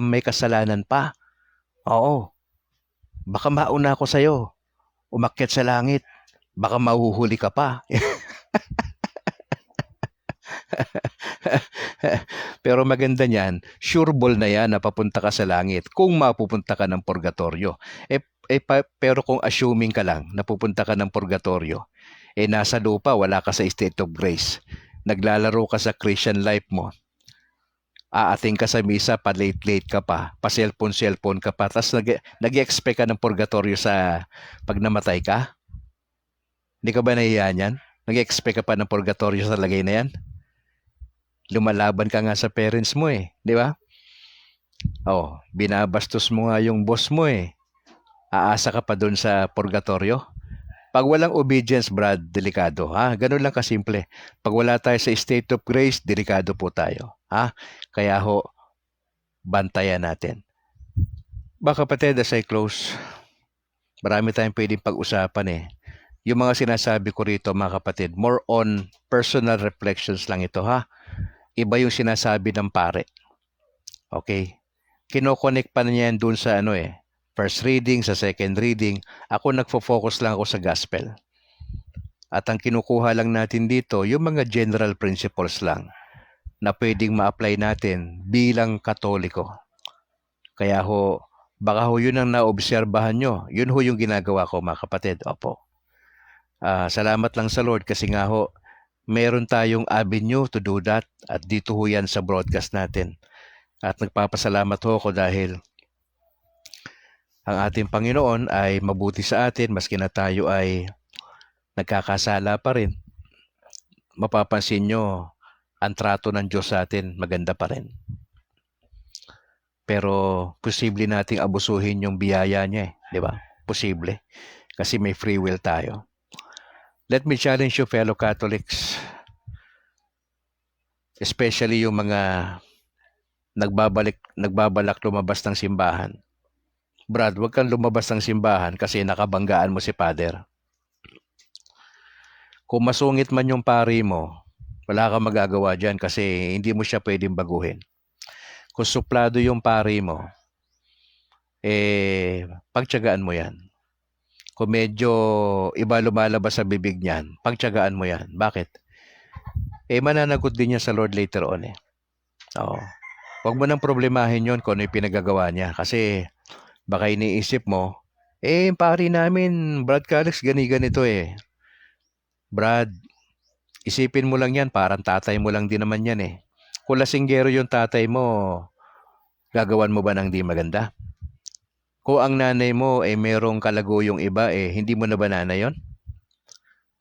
[SPEAKER 1] may kasalanan pa. Baka mauna ako sa'yo. Umakyat sa langit. Baka mahuhuli ka pa. Pero maganda niyan, sure ball na yan na papunta ka sa langit kung mapupunta ka ng purgatorio. pero kung assuming ka lang na pupunta ka ng purgatorio, nasa lupa, wala ka sa state of grace. Naglalaro ka sa Christian life mo. Aating ka sa misa, pa-late-late ka pa, pa-cellphone ka pa, tapos nag-expect ka ng purgatorio sa pag namatay ka? Hindi ka ba nahiya niyan? Nag-expect ka pa ng purgatorio sa lagay na yan? Lumalaban ka nga sa parents mo di ba? Binabastos mo nga yung boss mo Aasa ka pa dun sa purgatorio? Pag walang obedience, Brad, delikado. Ganun lang kasimple. Pag wala tayo sa state of grace, delikado po tayo. Kaya bantayan natin. Mga kapatid, as I close, marami tayong pwedeng pag-usapan Yung mga sinasabi ko rito, mga kapatid, more on personal reflections lang ito Iba yung sinasabi ng pare. Okay? Kino-connect pa niya yan dun sa first reading, sa second reading. Ako nagfo-focus lang ako sa gospel. At ang kinukuha lang natin dito, yung mga general principles lang na pwedeng ma-apply natin bilang Katoliko. Kaya baka yun ang naobserbahan nyo. Yun yung ginagawa ko, mga kapatid. Opo. Salamat lang sa Lord kasi nga meron tayong avenue to do that at dito yan sa broadcast natin. At nagpapasalamat ako dahil ang ating Panginoon ay mabuti sa atin maski na tayo ay nagkakasala pa rin. Mapapansin nyo, ang trato ng Diyos sa atin maganda pa rin. Pero posible nating abusuhin yung biyaya niya di ba? Posible. Kasi may free will tayo. Let me challenge you, fellow Catholics, especially yung mga nagbabalak lumabas ng simbahan. Brad, huwag kang lumabas ng simbahan kasi nakabanggaan mo si Father. Kung masungit man yung pari mo, wala kang magagawa dyan kasi hindi mo siya pwedeng baguhin. Kung suplado yung pari mo, pagtiyagaan mo yan. Kung medyo iba lumalabas sa bibig niyan, pagtiyagaan mo yan. Bakit? Mananagot din niya sa Lord later on Huwag mo nang problemahin yon kung ano yung pinagagawa niya. Kasi baka iniisip mo, pari namin, Brad Calix, ganito Brad, isipin mo lang yan, parang tatay mo lang din naman yan Kung lasinggero yung tatay mo, gagawan mo ba ng di maganda? Kung ang nanay mo merong kalago yung iba, hindi mo na ba nanay yun?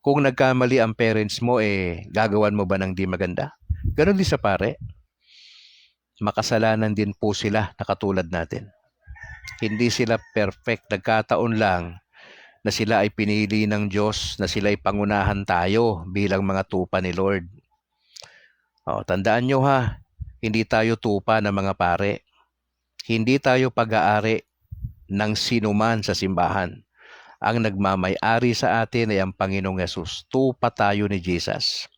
[SPEAKER 1] Kung nagkamali ang parents mo, gagawan mo ba ng di maganda? Ganon din sa pare. Makasalanan din po sila na katulad natin. Hindi sila perfect. Nagkataon lang na sila ay pinili ng Diyos, na sila ay pangunahan tayo bilang mga tupa ni Lord. Tandaan nyo hindi tayo tupa ng mga pare. Hindi tayo pag-aari ng sinuman sa simbahan. Ang nagmamay-ari sa atin ay ang Panginoong Yesus. Tupa tayo ni Jesus.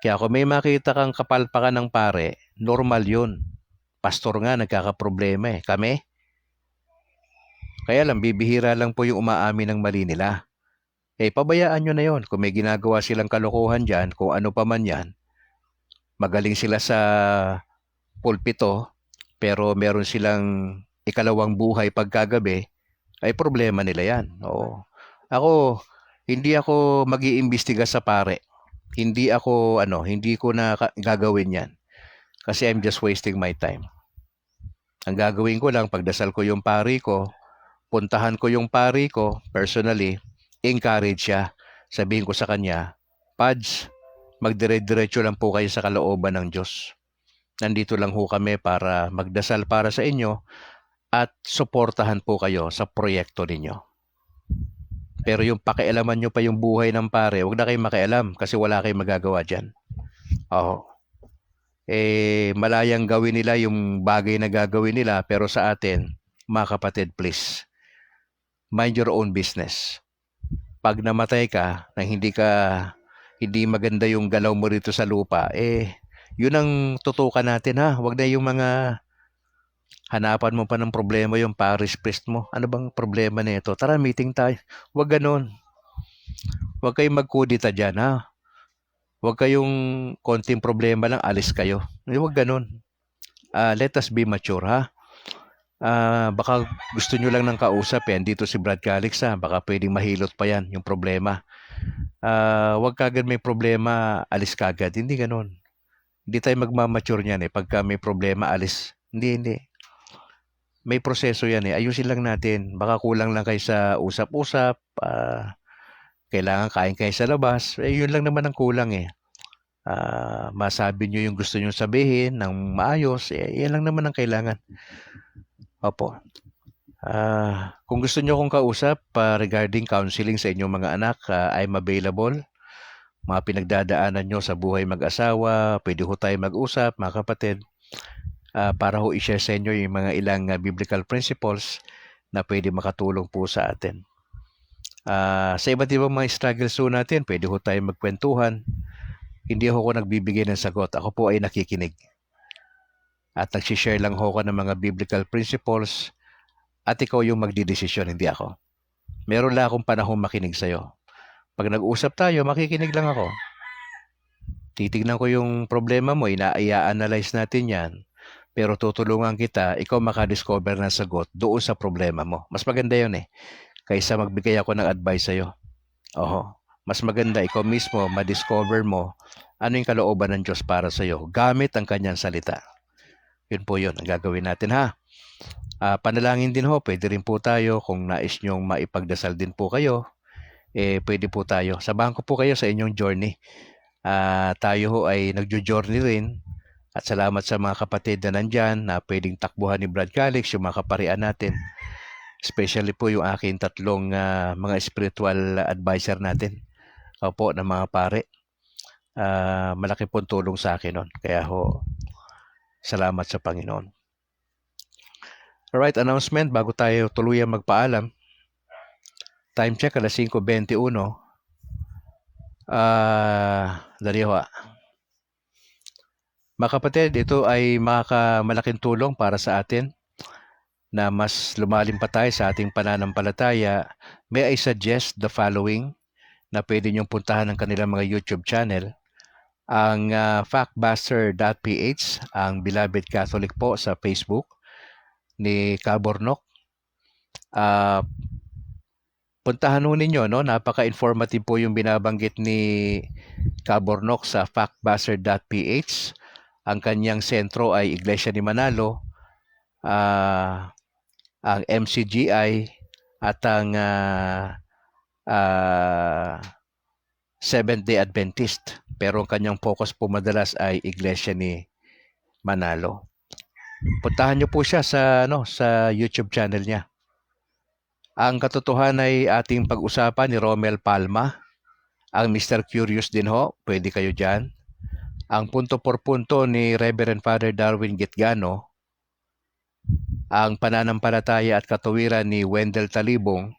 [SPEAKER 1] Kaya kung may makita kang kapalpakan ng pare, normal yun. Pastor nga, nagkakaproblema Kami? Kaya lang, bibihira lang po yung umaamin ng mali nila. Pabayaan nyo na yon. Kung may ginagawa silang kalokohan dyan, kung ano pa man yan, magaling sila sa pulpito, pero meron silang ikalawang buhay pagkagabi, ay problema nila yan. Hindi ako mag-iimbestiga sa pare. Hindi ko na gagawin yan. Kasi I'm just wasting my time. Ang gagawin ko lang, pagdasal ko yung pari ko, puntahan ko yung pari ko, personally, encourage siya. Sabihin ko sa kanya, Pads, magdire-diretso lang po kayo sa kalooban ng Diyos. Nandito lang ho kami para magdasal para sa inyo at suportahan po kayo sa proyekto ninyo. Pero yung pakialaman nyo pa yung buhay ng pare, huwag na kayong makialam kasi wala kayong magagawa dyan. Malayang gawin nila yung bagay na gagawin nila, pero sa atin, mga kapatid, please, mind your own business. Pag namatay ka, na hindi maganda yung galaw mo rito sa lupa, yun ang tutukan natin Huwag na yung mga hanapan mo pa ng problema yung parish priest mo. Ano bang problema nito? Tara, meeting tayo. Huwag ganon. Huwag kayong magkudita dyan Huwag kayong konting problema lang, alis kayo. Huwag ganon. Let us be mature Baka gusto nyo lang ng kausap yan. Dito si Brad Calix baka pwedeng mahilot pa yan yung problema. Wag kagad may problema, alis kagad. Hindi ganun. Hindi tayo magmamature niyan pagka may problema, alis. Hindi. May proseso yan Ayusin lang natin. Baka kulang lang kayo sa usap-usap. Kailangan kain kayo sa labas. Yun lang naman ang kulang masabi nyo yung gusto nyo sabihin ng maayos. Yan lang naman ang kailangan. Opo. Kung gusto nyo akong kausap regarding counseling sa inyong mga anak, I'm available. Mga pinagdadaanan nyo sa buhay mag-asawa, pwede ho tayo mag-usap, mga kapatid, para ho i-share sa inyo yung mga ilang biblical principles na pwede makatulong po sa atin. Sa iba't ibang mga struggles ho natin, pwede ho tayo magkwentuhan. Hindi ho ako nagbibigay ng sagot. Ako po ay nakikinig. At nagsishare lang ho ako ng mga biblical principles at ikaw yung magdidesisyon, hindi ako. Meron lang akong panahon makinig sa'yo. Pag nag-usap tayo, makikinig lang ako. Titignan ko yung problema mo, i-analyze natin yan. Pero tutulungan kita, ikaw makadiscover ng sagot doon sa problema mo. Mas maganda yun kaysa magbigay ako ng advice sa'yo. Mas maganda ikaw mismo, madiscover mo ano yung kalooban ng Diyos para sa'yo gamit ang kanyang salita. Yun po yun, ang gagawin natin panalangin din ho, pwede rin po tayo kung nais nyong maipagdasal din po kayo. Pwede po tayo. Sabahan ko po kayo sa inyong journey. Tayo ho ay nagjo-journey rin. At salamat sa mga kapatid na nandyan na pwedeng takbuhan ni Brad Calix, yung mga kaparian natin. Especially po yung aking tatlong mga spiritual advisor natin. Opo, ng mga pare. Malaki pong tulong sa akin nun. Kaya ho, salamat sa Panginoon. Alright, announcement bago tayo tuluyang magpaalam. Time check, alas 5:21. Dali ho. Mga kapatid, ito ay malaking tulong para sa atin na mas lumalim pa tayo sa ating pananampalataya. May I suggest the following na pwede niyong puntahan ng kanilang mga YouTube channel. Ang factbuster.ph, ang Beloved Catholic po sa Facebook ni Cabornok. Puntahan ho ninyo, napaka-informative po yung binabanggit ni Cabornok sa factbuster.ph. Ang kanyang sentro ay Iglesia ni Manalo, ang MCGI at ang Seventh-day Adventist. Pero ang kanyang focus po madalas ay Iglesia ni Manalo. Puntahan niyo po siya sa YouTube channel niya. Ang katotohanan ay ating pag-usapan ni Romel Palma. Ang Mr. Curious din ho, pwede kayo dyan. Ang punto por punto ni Reverend Father Darwin Gitgano. Ang pananampalataya at katuwiran ni Wendell Talibong.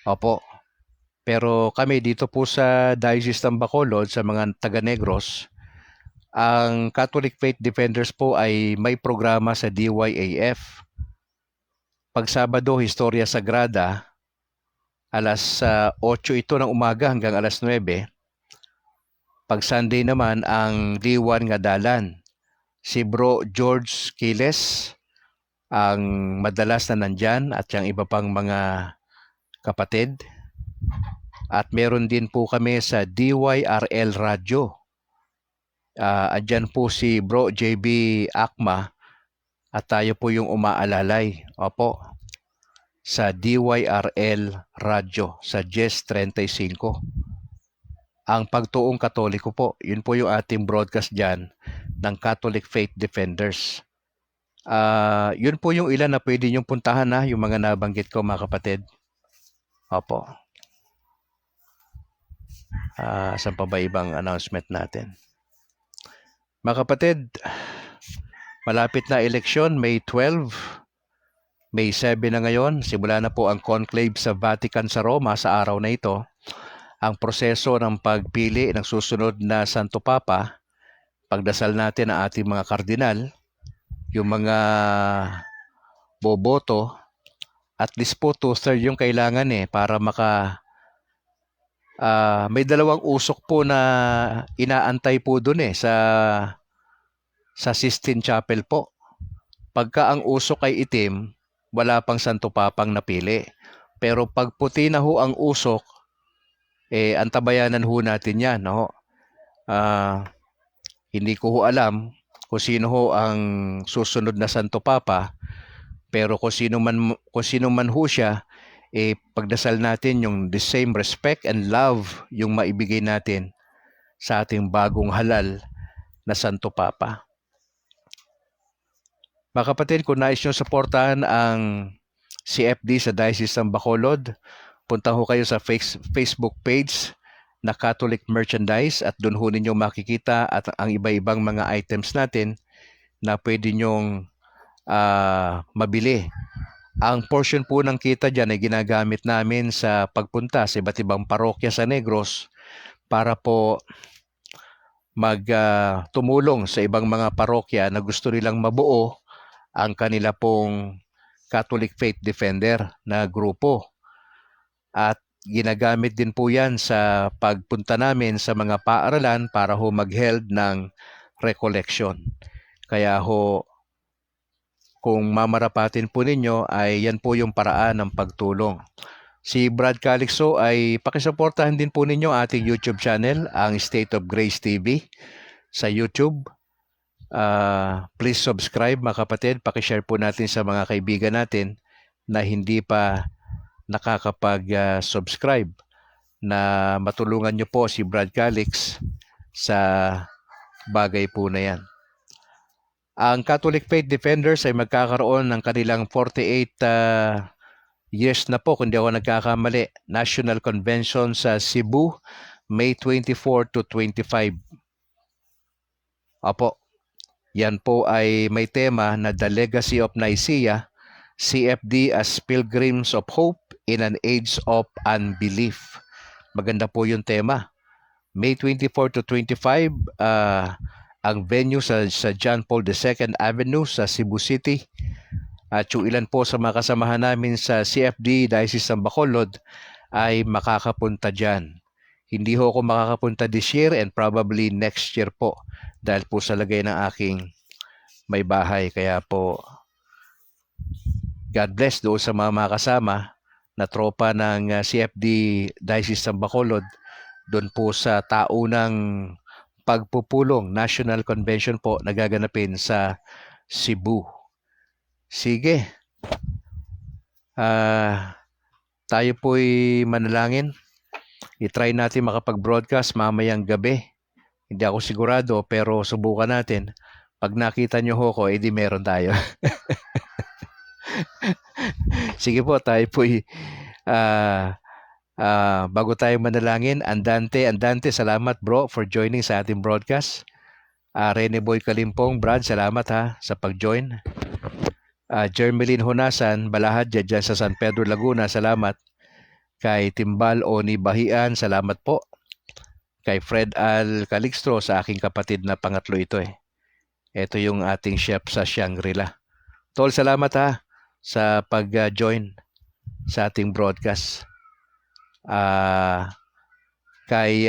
[SPEAKER 1] Opo. Pero kami dito po sa Diocese ng Bacolod, sa mga taga-Negros, ang Catholic Faith Defenders po ay may programa sa DYAF. Pag Sabado, Historia Sagrada, alas 8 ito ng umaga hanggang alas 9. Pag Sunday naman, ang Liwan nga Dalan. Si Bro George Quiles ang madalas na nandyan at yung iba pang mga kapatid. At meron din po kami sa DYRL Radio. Andyan po si Bro JB Akma at tayo po yung umaalalay. Opo. Sa DYRL Radio sa JES 35. Ang Pagtuong Katoliko po. Yun po yung ating broadcast dyan ng Catholic Faith Defenders. Yun po yung ilan na pwede nyong puntahan yung mga nabanggit ko mga kapatid. Opo. Saan pa ba ibang announcement natin? Mga kapatid, malapit na eleksyon, May 12, May 7 na ngayon. Simula na po ang conclave sa Vatican sa Roma sa araw na ito. Ang proseso ng pagpili ng susunod na Santo Papa, pagdasal natin ang ating mga kardinal, yung mga boboto, at least po 2/3 yung kailangan para may dalawang usok po na inaantay po dun sa Sistine Chapel po Pagka ang usok ay itim, wala pang Santo Papang napili. Pero pag puti na ho ang usok, antabayanan ho natin yan. No? Hindi ko ho alam kung sino ho ang susunod na Santo Papa, pero kung sino man ho siya, pagdasal natin yung the same respect and love yung maibigay natin sa ating bagong halal na Santo Papa. Mga kapatid, kung nais nyo suportahan ang CFD sa Diocese ng Bacolod, punta ho kayo sa Facebook page na Catholic Merchandise at doon ho ninyo makikita at ang iba-ibang mga items natin na pwede nyong mabili. Ang portion po ng kita dyan ay ginagamit namin sa pagpunta sa iba't ibang parokya sa Negros para po tumulong sa ibang mga parokya na gusto nilang mabuo ang kanila pong Catholic Faith Defender na grupo. At ginagamit din po yan sa pagpunta namin sa mga paaralan para ho mag-held ng recollection. Kaya ho, kung mamarapatin po ninyo, ay yan po yung paraan ng pagtulong. Si Brad Calixto ay pakisuportahan din po ninyo ating YouTube channel, ang State of Grace TV sa YouTube. Please subscribe mga kapatid, pakishare po natin sa mga kaibigan natin na hindi pa nakakapag-subscribe na matulungan nyo po si Brad Calix sa bagay po na yan. Ang Catholic Faith Defenders ay magkakaroon ng kanilang 48 years na po, kung di ako nagkakamali, National Convention sa Cebu, May 24 to 25. Opo. Yan po ay may tema na The Legacy of Nicaea, CFD as Pilgrims of Hope in an Age of Unbelief. Maganda po yung tema. May 24 to 25, ang venue sa John Paul II Avenue sa Cebu City. At yung ilan po sa mga kasamahan namin sa CFD, Diocese ng Bacolod, ay makakapunta dyan. Hindi ho ako makakapunta this year and probably next year po dahil po sa lagay ng aking may bahay. Kaya po, God bless doon sa mga kasama na tropa ng CFD Diocese ng Bacolod doon po sa taunang pagpupulong National Convention po na gaganapin sa Cebu. Sige. Tayo po'y manalangin. I-try natin makapag-broadcast mamayang gabi. Hindi ako sigurado pero subukan natin. Pag nakita nyo ho ko, edi meron tayo. Sige po, tayo po'y bago tayo manalangin, Andante, salamat bro for joining sa ating broadcast. Rene Boy Kalimpong, Brad, salamat ha sa pag-join. Jermeline Honasan, Balahad, dyan sa San Pedro, Laguna, salamat. Kay Timbal Oni Bahian, salamat po. Kay Fred Al Calixto, sa aking kapatid na pangatlo ito eh. Ito yung ating chef sa Shangri-La. Tol, salamat ha sa pag-join sa ating broadcast. Kay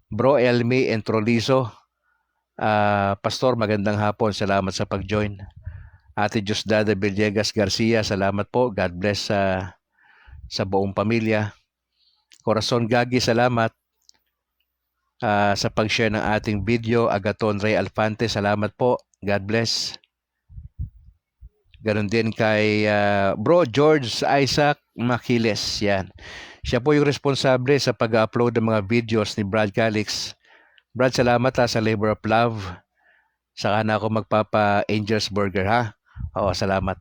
[SPEAKER 1] Bro Elmi Entrolizo, Pastor, magandang hapon. Salamat sa pag-join. Ate Diosdada Villegas Garcia, salamat po. God bless sa buong pamilya. Corazon Gagi, salamat sa pag-share ng ating video. Agaton Ray Alfante, salamat po. God bless. Ganon din kay Bro George Isaac Maquiles. Yan. Siya po yung responsable sa pag-upload ng mga videos ni Brad Calix. Brad, salamat sa labor of love. Saka na ako magpapa-Angel's Burger ha. Oo, salamat.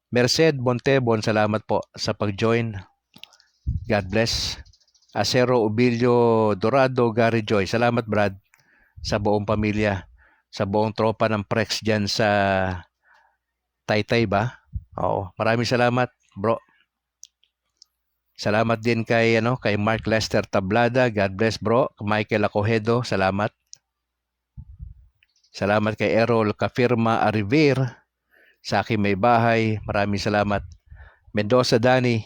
[SPEAKER 1] Merced Montebon, salamat po sa pag-join. God bless. Acero Ubilio Dorado, Gary Joy, salamat Brad sa buong pamilya, sa buong tropa ng Prex dyan sa Taytay ba? Oo, maraming salamat bro. Salamat din kay Mark Lester Tablada, God bless bro. Michael Acohedo, salamat. Salamat kay Errol Kafirma Arivir, sa aking may bahay, maraming salamat. Mendoza Dani,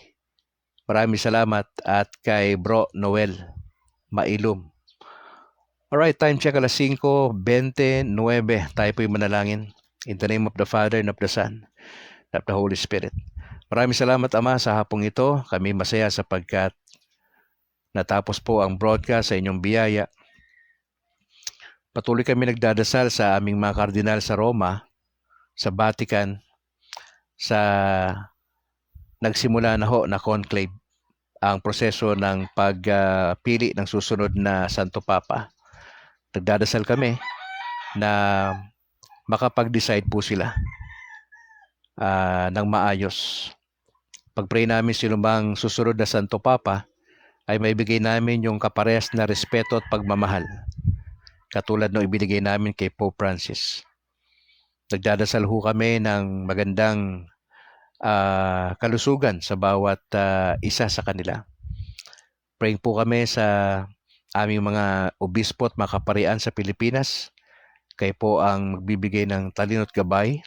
[SPEAKER 1] maraming salamat. At kay Bro Noel Mailum. Alright, time check alas 5:29. Tayo po'y manalangin. In the name of the Father, and of the Son, and of the Holy Spirit. Maraming salamat, Ama, sa hapong ito. Kami masaya sapagkat natapos po ang broadcast sa inyong biyaya. Patuloy kami nagdadasal sa aming mga kardinal sa Roma, sa Vatican, sa nagsimula na ho na conclave ang proseso ng pagpili ng susunod na Santo Papa. Nagdadasal kami na makapag-decide po sila ng maayos. Pag-pray namin sino bang susunod na Santo Papa, ay maibigay namin yung kaparehas na respeto at pagmamahal, katulad ng ibinigay namin kay Pope Francis. Nagdadasal ho kami ng magandang kalusugan sa bawat isa sa kanila. Praying po kami sa aming mga obispo at mga kaparian sa Pilipinas. Kayo po ang magbibigay ng talino at gabay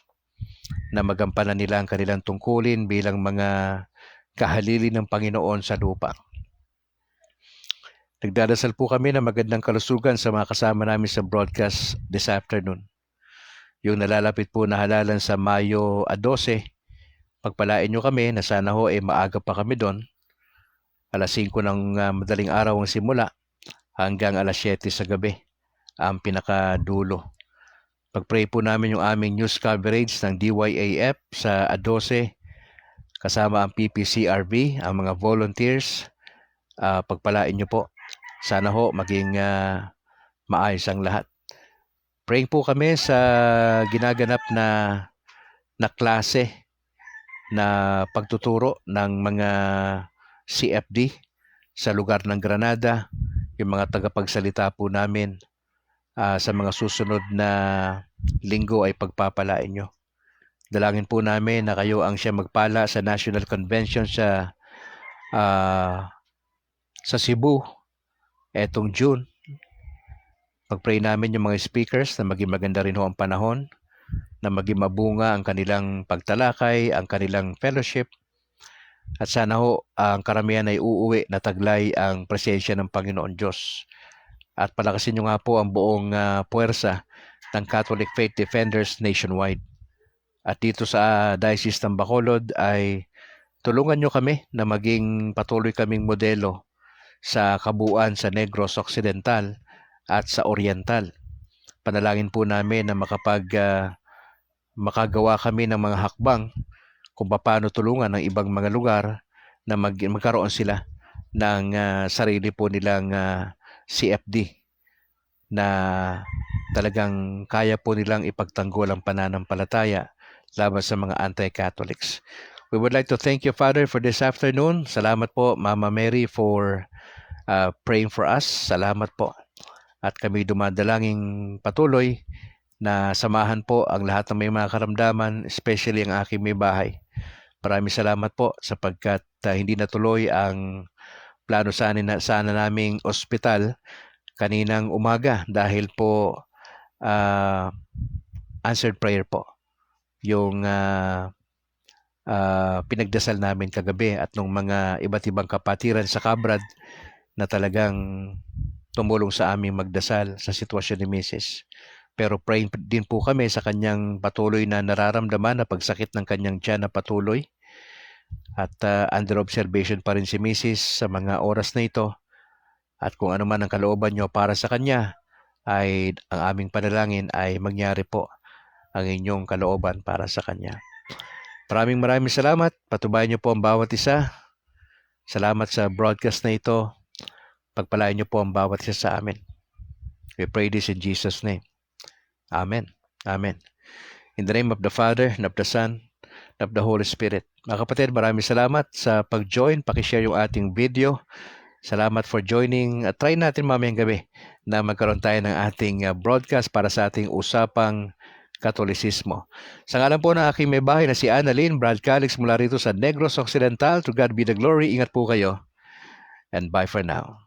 [SPEAKER 1] na magampanan nila ang kanilang tungkulin bilang mga kahalili ng Panginoon sa lupa. Nagdadasal po kami ng magandang kalusugan sa mga kasama namin sa broadcast this afternoon. Yung nalalapit po na halalan sa Mayo 12, pagpalain nyo kami na sana ho maaga pa kami doon. Alas 5 ng madaling araw ang simula hanggang alas 7 sa gabi ang pinakadulo. Pag-pray po namin yung aming news coverage ng DYAF sa 12, kasama ang PPCRB, ang mga volunteers. Pagpalain nyo po. Sana ho maging maayos ang lahat. Praying po kami sa ginaganap na klase na pagtuturo ng mga CFD sa lugar ng Granada, yung mga tagapagsalita po namin sa mga susunod na linggo ay pagpapalain nyo. Dalangin po namin na kayo ang siya magpala sa National Convention sa Cebu etong June. Pag-pray namin yung mga speakers na maging maganda rin ho ang panahon, na maging mabunga ang kanilang pagtalakay, ang kanilang fellowship, at sana ho ang karamihan ay uuwi na taglay ang presensya ng Panginoon Diyos. At palakasin nyo nga po ang buong puwersa ng Catholic Faith Defenders nationwide. At dito sa Diocese ng Bacolod ay tulungan nyo kami na maging patuloy kaming modelo sa kabuuan sa Negros Occidental at sa Oriental. Panalangin po namin na makagawa kami ng mga hakbang kung paano tulungan ng ibang mga lugar na magkaroon sila ng sarili po nilang CFD na talagang kaya po nilang ipagtanggol ang pananampalataya laban sa mga anti-Catholics. We would like to thank you, Father, for this afternoon. Salamat po, Mama Mary, for praying for us. Salamat po. At kami dumadalangin patuloy na samahan po ang lahat ng may mga karamdaman, especially ang aking may bahay. Maraming salamat po sapagkat hindi natuloy ang plano sana naming ospital kaninang umaga dahil po answered prayer po yung pinagdasal namin kagabi at nung mga iba't ibang kapatiran sa Cabrad na talagang tumulong sa aming magdasal sa sitwasyon ni Mrs. Pero praying din po kami sa kanyang patuloy na nararamdaman na pagsakit ng kanyang tiyan na patuloy. At under observation pa rin si Mrs. sa mga oras na ito. At kung ano man ang kalooban nyo para sa kanya, ay ang aming panalangin ay mangyari po ang inyong kalooban para sa kanya. Maraming salamat. Patubayan nyo po ang bawat isa. Salamat sa broadcast na ito. Pagpalain niyo po ang bawat isa sa amin. We pray this in Jesus' name. Amen. Amen. In the name of the Father, and of the Son, and of the Holy Spirit. Mga kapatid, maraming salamat sa pag-join. Pakishare yung ating video. Salamat for joining. Try natin mamayang gabi na magkaroon tayo ng ating broadcast para sa ating usapang Katolisismo. Sa ngalan po ng aking may bahay na si Annalyn Brad Calix mula rito sa Negros Occidental. To God be the glory. Ingat po kayo. And bye for now.